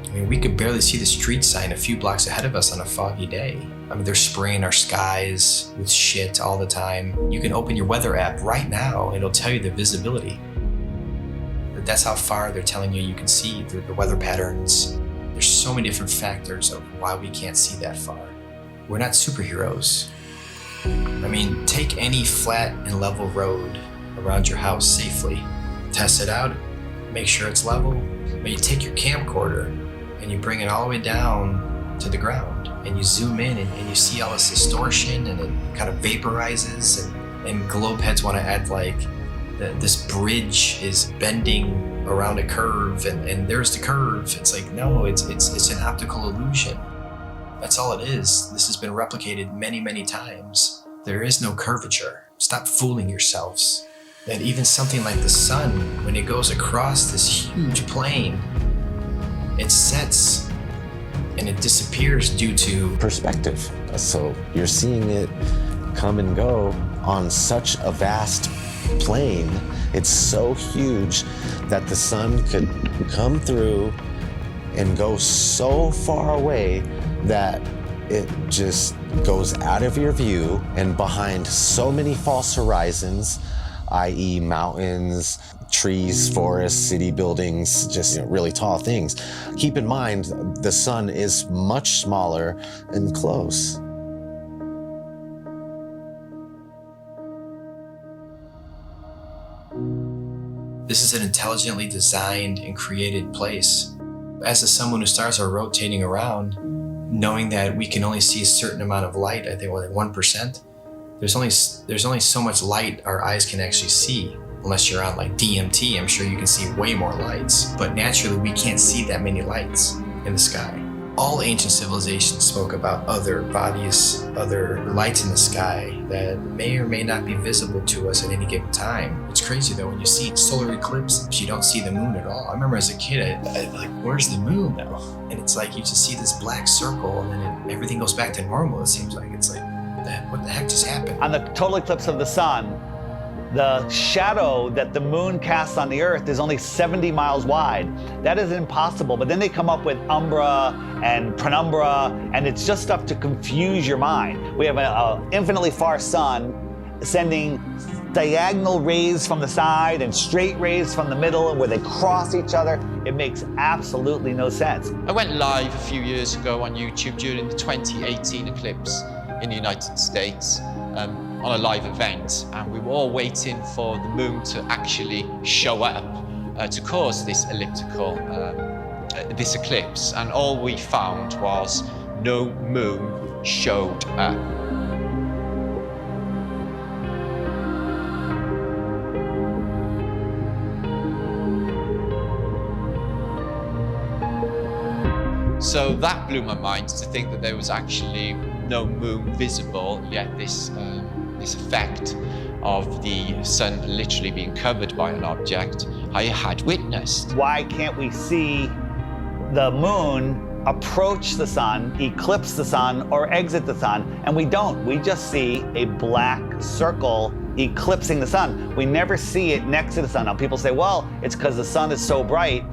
I mean, we could barely see the street sign a few blocks ahead of us on a foggy day. I mean, they're spraying our skies with shit all the time. You can open your weather app right now and it'll tell you the visibility. That's how far they're telling you can see the weather patterns. There's so many different factors of why we can't see that far. We're not superheroes. I mean, take any flat and level road around your house safely. Test it out, make sure it's level. But you take your camcorder and you bring it all the way down to the ground and you zoom in and you see all this distortion and it kind of vaporizes and globe heads want to act like this bridge is bending around a curve and there's the curve. It's like, no, it's an optical illusion. That's all it is. This has been replicated many, many times. There is no curvature. Stop fooling yourselves. And even something like the sun, when it goes across this huge plane, it sets and it disappears due to perspective. So you're seeing it come and go on such a vast plane. It's so huge that the sun could come through and go so far away that it just goes out of your view and behind so many false horizons, i.e. mountains, trees, forests, city buildings, just really tall things. Keep in mind, the sun is much smaller and close. This is an intelligently designed and created place. As the sun, moon, and stars are rotating around, knowing that we can only see a certain amount of light, I think like 1%, there's only so much light our eyes can actually see. Unless you're on like DMT, I'm sure you can see way more lights. But naturally, we can't see that many lights in the sky. All ancient civilizations spoke about other bodies, other lights in the sky that may or may not be visible to us at any given time. It's crazy though, when you see solar eclipses, you don't see the moon at all. I remember as a kid, I like, where's the moon now? And it's like you just see this black circle and then everything goes back to normal, it seems like. It's like, what the heck just happened? On the total eclipse of the sun, the shadow that the moon casts on the earth is only 70 miles wide. That is impossible, but then they come up with umbra and penumbra, and it's just stuff to confuse your mind. We have an infinitely far sun sending diagonal rays from the side and straight rays from the middle, and where they cross each other. It makes absolutely no sense. I went live a few years ago on YouTube during the 2018 eclipse in the United States. On a live event, and we were all waiting for the moon to actually show up to cause this this eclipse, and all we found was no moon showed up. So that blew my mind, to think that there was actually no moon visible, yet this effect of the sun literally being covered by an object I had witnessed. Why can't we see the moon approach the sun, eclipse the sun, or exit the sun? And we don't. We just see a black circle eclipsing the sun. We never see it next to the sun. Now people say, well, it's because the sun is so bright.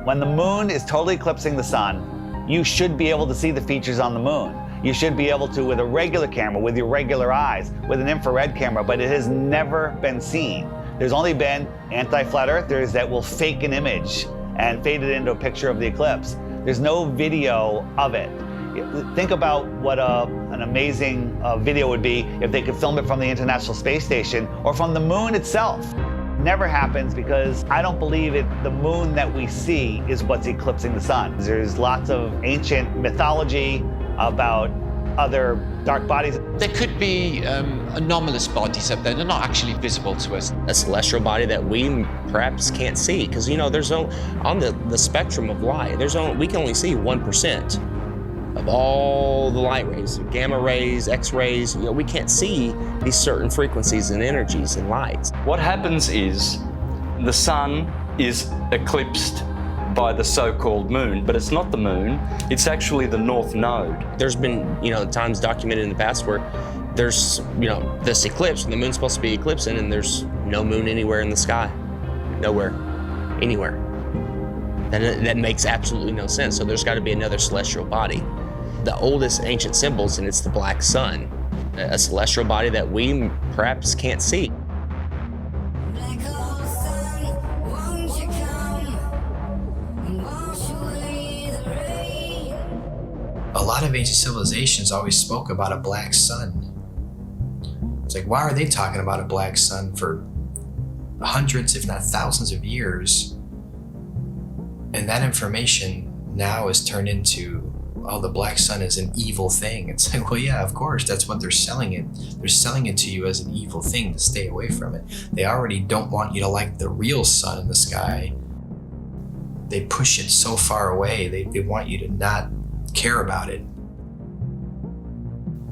When the moon is totally eclipsing the sun, you should be able to see the features on the moon. You should be able to with a regular camera, with your regular eyes, with an infrared camera, but it has never been seen. There's only been anti-flat earthers that will fake an image and fade it into a picture of the eclipse. There's no video of it. Think about what an amazing video would be if they could film it from the International Space Station or from the moon itself. Never happens, because I don't believe the moon that we see is what's eclipsing the sun. There's lots of ancient mythology about other dark bodies. There could be anomalous bodies up there. They're not actually visible to us. A celestial body that we perhaps can't see, because there's on the spectrum of light, we can only see 1% of all the light rays, gamma rays, X-rays. We can't see these certain frequencies and energies and lights. What happens is the sun is eclipsed by the so-called moon, but it's not the moon, it's actually the north node. There's been, times documented in the past where there's, this eclipse, and the moon's supposed to be eclipsing, and there's no moon anywhere in the sky. Nowhere. Anywhere. That makes absolutely no sense. So there's got to be another celestial body. The oldest ancient symbols, and it's the black sun, a celestial body that we perhaps can't see. A lot of ancient civilizations always spoke about a black sun. It's like, why are they talking about a black sun for hundreds, if not thousands of years? And that information now is turned into, oh, the black sun is an evil thing. It's like, well, yeah, of course, that's what they're selling it. They're selling it to you as an evil thing to stay away from it. They already don't want you to like the real sun in the sky. They push it so far away. They want you to not care about it.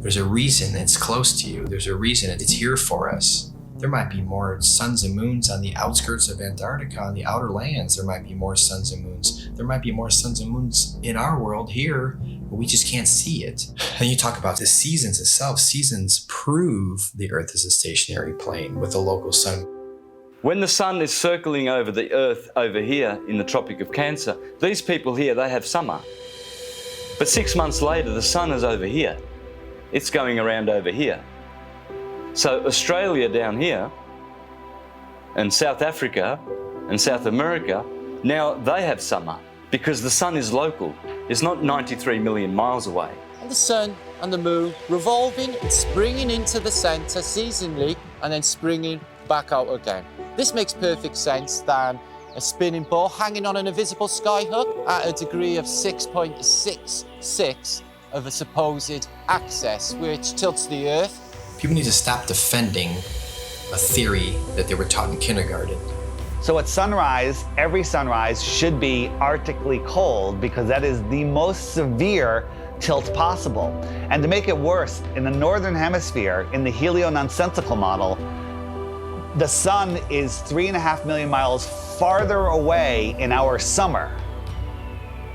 There's a reason it's close to you. There's a reason it's here for us. There might be more suns and moons on the outskirts of Antarctica, on the outer lands. There might be more suns and moons. There might be more suns and moons in our world here, but we just can't see it. And you talk about the seasons itself. Seasons prove the Earth is a stationary plane with a local sun. When the sun is circling over the Earth over here in the Tropic of Cancer, these people here, they have summer. But 6 months later, the sun is over here. It's going around over here. So Australia down here, and South Africa, and South America, now they have summer, because the sun is local. It's not 93 million miles away. And the sun and the moon revolving and springing into the center seasonally, and then springing back out again. This makes perfect sense than a spinning ball hanging on an invisible skyhook at a degree of 6.66 of a supposed axis, which tilts the Earth. People need to stop defending a theory that they were taught in kindergarten. So at sunrise, every sunrise should be arctically cold because that is the most severe tilt possible. And to make it worse, in the northern hemisphere, in the heliononsensical model, the sun is 3.5 million miles farther away in our summer.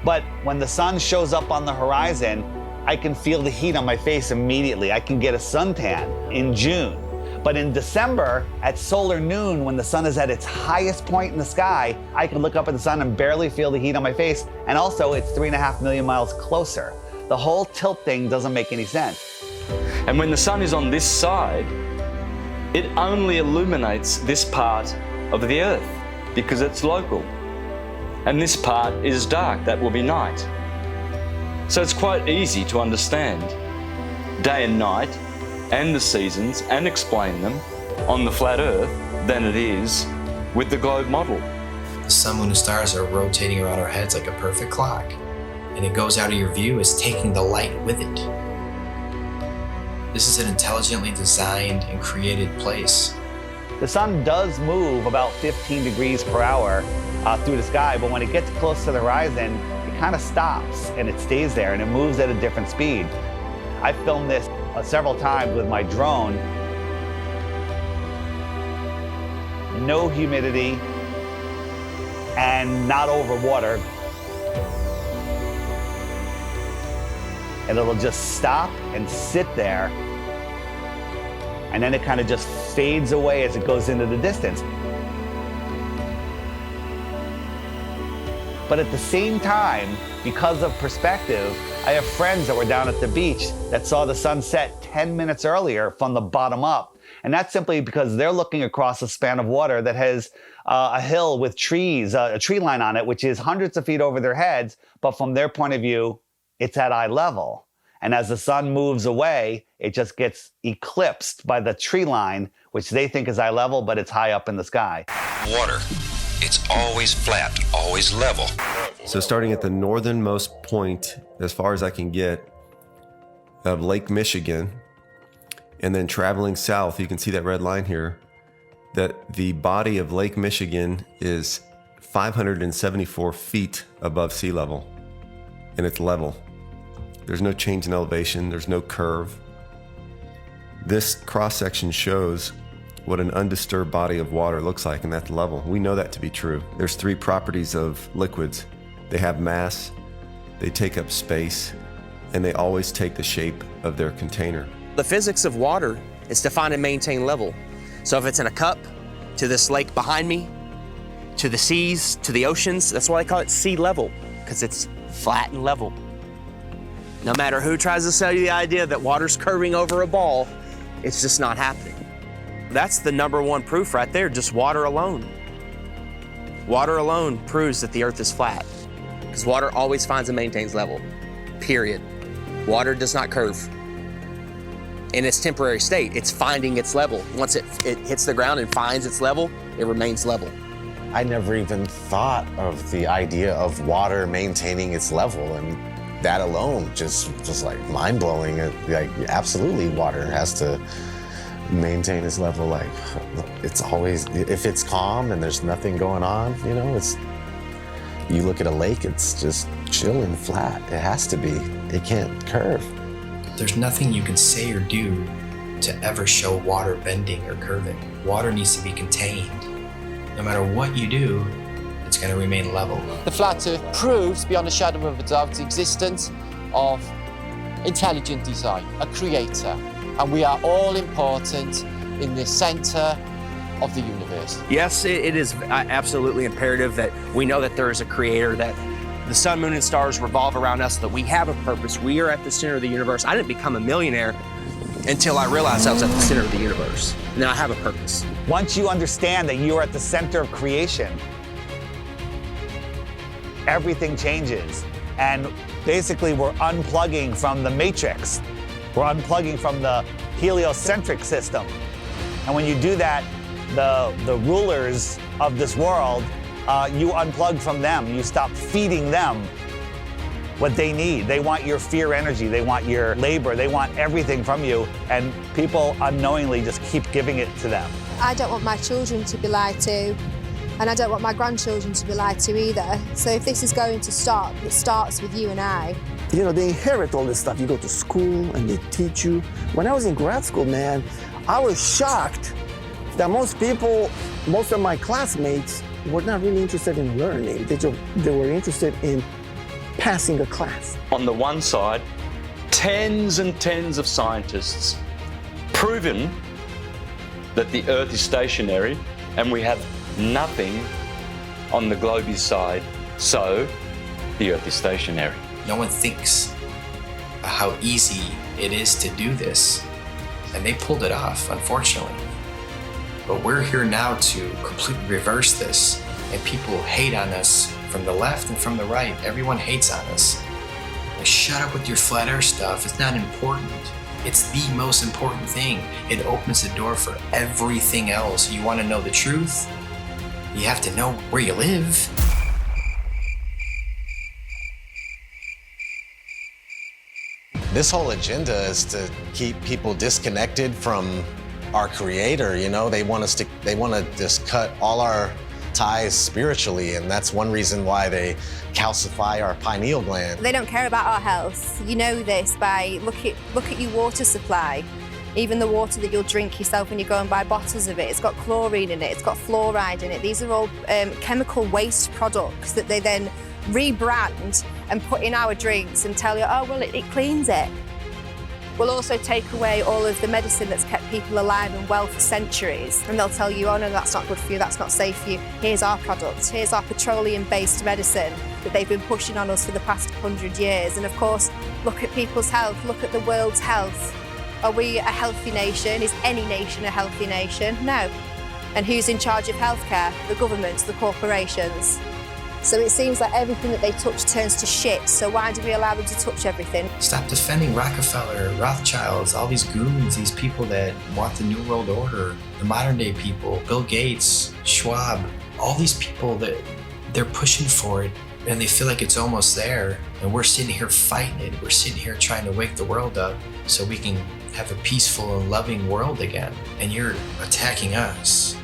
But when the sun shows up on the horizon, I can feel the heat on my face immediately. I can get a suntan in June. But in December, at solar noon, when the sun is at its highest point in the sky, I can look up at the sun and barely feel the heat on my face. And also, it's 3.5 million miles closer. The whole tilt thing doesn't make any sense. And when the sun is on this side, it only illuminates this part of the Earth because it's local. And this part is dark, that will be night. So it's quite easy to understand day and night and the seasons and explain them on the flat Earth than it is with the globe model. The sun, moon, and stars are rotating around our heads like a perfect clock, and it goes out of your view as taking the light with it. This is an intelligently designed and created place. The sun does move about 15 degrees per hour through the sky, but when it gets close to the horizon, it kind of stops and it stays there and it moves at a different speed. I filmed this several times with my drone. No humidity and not over water. And it'll just stop and sit there, and then it kind of just fades away as it goes into the distance. But at the same time, because of perspective, I have friends that were down at the beach that saw the sun set 10 minutes earlier from the bottom up. And that's simply because they're looking across a span of water that has a hill with trees, a tree line on it, which is hundreds of feet over their heads. But from their point of view, it's at eye level. And as the sun moves away, it just gets eclipsed by the tree line, which they think is eye level, but it's high up in the sky. Water. It's always flat, always level. So starting at the northernmost point, as far as I can get, of Lake Michigan, and then traveling south, you can see that red line here, that the body of Lake Michigan is 574 feet above sea level, and it's level. There's no change in elevation, there's no curve. This cross-section shows what an undisturbed body of water looks like, and that's level. We know that to be true. There's three properties of liquids. They have mass, they take up space, and they always take the shape of their container. The physics of water is to find and maintain level. So if it's in a cup, to this lake behind me, to the seas, to the oceans, that's why they call it sea level, because it's flat and level. No matter who tries to sell you the idea that water's curving over a ball, it's just not happening. That's the number one proof right there, just water alone. Water alone proves that the Earth is flat, because water always finds and maintains level, period. Water does not curve. In its temporary state, it's finding its level. Once it hits the ground and finds its level, it remains level. I never even thought of the idea of water maintaining its level, and that alone just like mind-blowing. Like, absolutely, water has to maintain its level. Like, it's always, if it's calm and there's nothing going on, you know, you look at a lake, it's just chilling flat. It has to be. It can't curve. There's nothing you can say or do to ever show water bending or curving. Water needs to be contained. No matter what you do, it's going to remain level. The flat Earth proves beyond a shadow of a doubt the existence of intelligent design, a creator, and we are all important in the center of the universe. Yes, it is absolutely imperative that we know that there is a creator, that the sun, moon, and stars revolve around us, that we have a purpose. We are at the center of the universe. I didn't become a millionaire until I realized I was at the center of the universe. Now I have a purpose. Once you understand that you are at the center of creation, everything changes. And basically, we're unplugging from the matrix. We're unplugging from the heliocentric system. And when you do that, the rulers of this world, you unplug from them. You stop feeding them what they need. They want your fear energy. They want your labor. They want everything from you. And people unknowingly just keep giving it to them. I don't want my children to be lied to. And I don't want my grandchildren to be lied to either. So if this is going to stop, it starts with you and I. You know, they inherit all this stuff. You go to school and they teach you. When I was in grad school, man, I was shocked that most of my classmates were not really interested in learning. They were interested in passing a class. On the one side, tens and tens of scientists proven that the Earth is stationary, and we have nothing on the globe's side, so the Earth is stationary. No one thinks how easy it is to do this, and they pulled it off, unfortunately. But we're here now to completely reverse this, and people hate on us from the left and from the right. Everyone hates on us. Like, shut up with your flat earth stuff. It's not important. It's the most important thing. It opens the door for everything else. You want to know the truth? You have to know where you live. This whole agenda is to keep people disconnected from our Creator. You know, they want to just cut all our ties spiritually, and that's one reason why they calcify our pineal gland. They don't care about our health. You know this by look at your water supply. Even the water that you'll drink yourself when you go and buy bottles of it, it's got chlorine in it, it's got fluoride in it. These are all chemical waste products that they then rebrand and put in our drinks and tell you, oh, well, it cleans it. We'll also take away all of the medicine that's kept people alive and well for centuries. And they'll tell you, oh no, that's not good for you, that's not safe for you. Here's our product, here's our petroleum-based medicine that they've been pushing on us for the past 100 years. And of course, look at people's health, look at the world's health. Are we a healthy nation? Is any nation a healthy nation? No. And who's in charge of healthcare? The governments, the corporations. So it seems like everything that they touch turns to shit, so why do we allow them to touch everything? Stop defending Rockefeller, Rothschilds, all these goons, these people that want the New World Order, the modern day people, Bill Gates, Schwab, all these people that they're pushing for it and they feel like it's almost there, and we're sitting here fighting it. We're sitting here trying to wake the world up so we can have a peaceful and loving world again. And you're attacking us.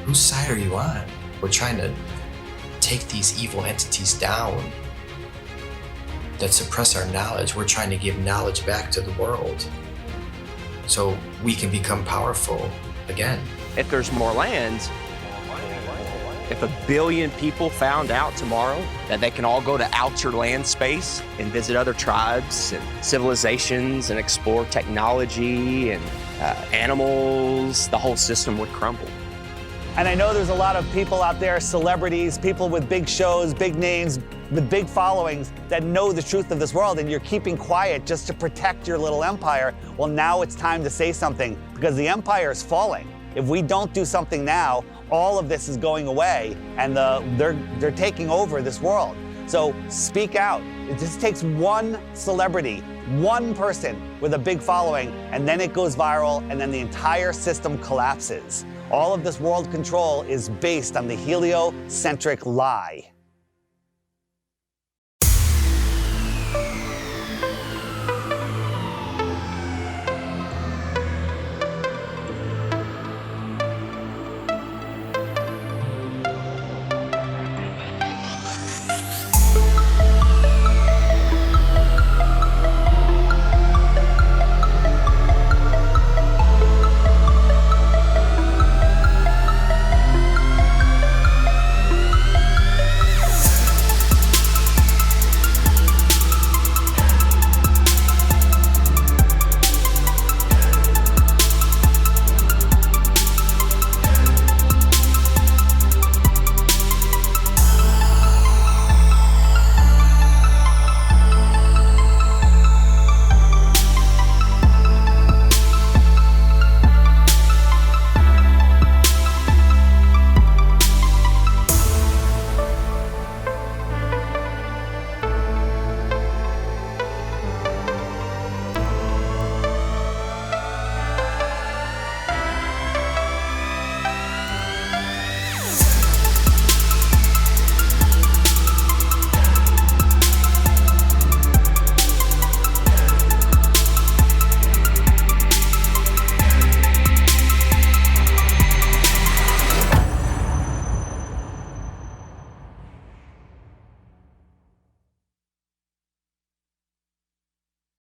Whose side are you on? We're trying to take these evil entities down that suppress our knowledge. We're trying to give knowledge back to the world so we can become powerful again. If there's more land, if 1 billion people found out tomorrow that they can all go to outer land space and visit other tribes and civilizations and explore technology and animals, the whole system would crumble. And I know there's a lot of people out there, celebrities, people with big shows, big names, with big followings that know the truth of this world, and you're keeping quiet just to protect your little empire. Well, now it's time to say something because the empire is falling. If we don't do something now, all of this is going away, and they're taking over this world. So speak out. It just takes one celebrity, one person with a big following, and then it goes viral, and then the entire system collapses. All of this world control is based on the heliocentric lie.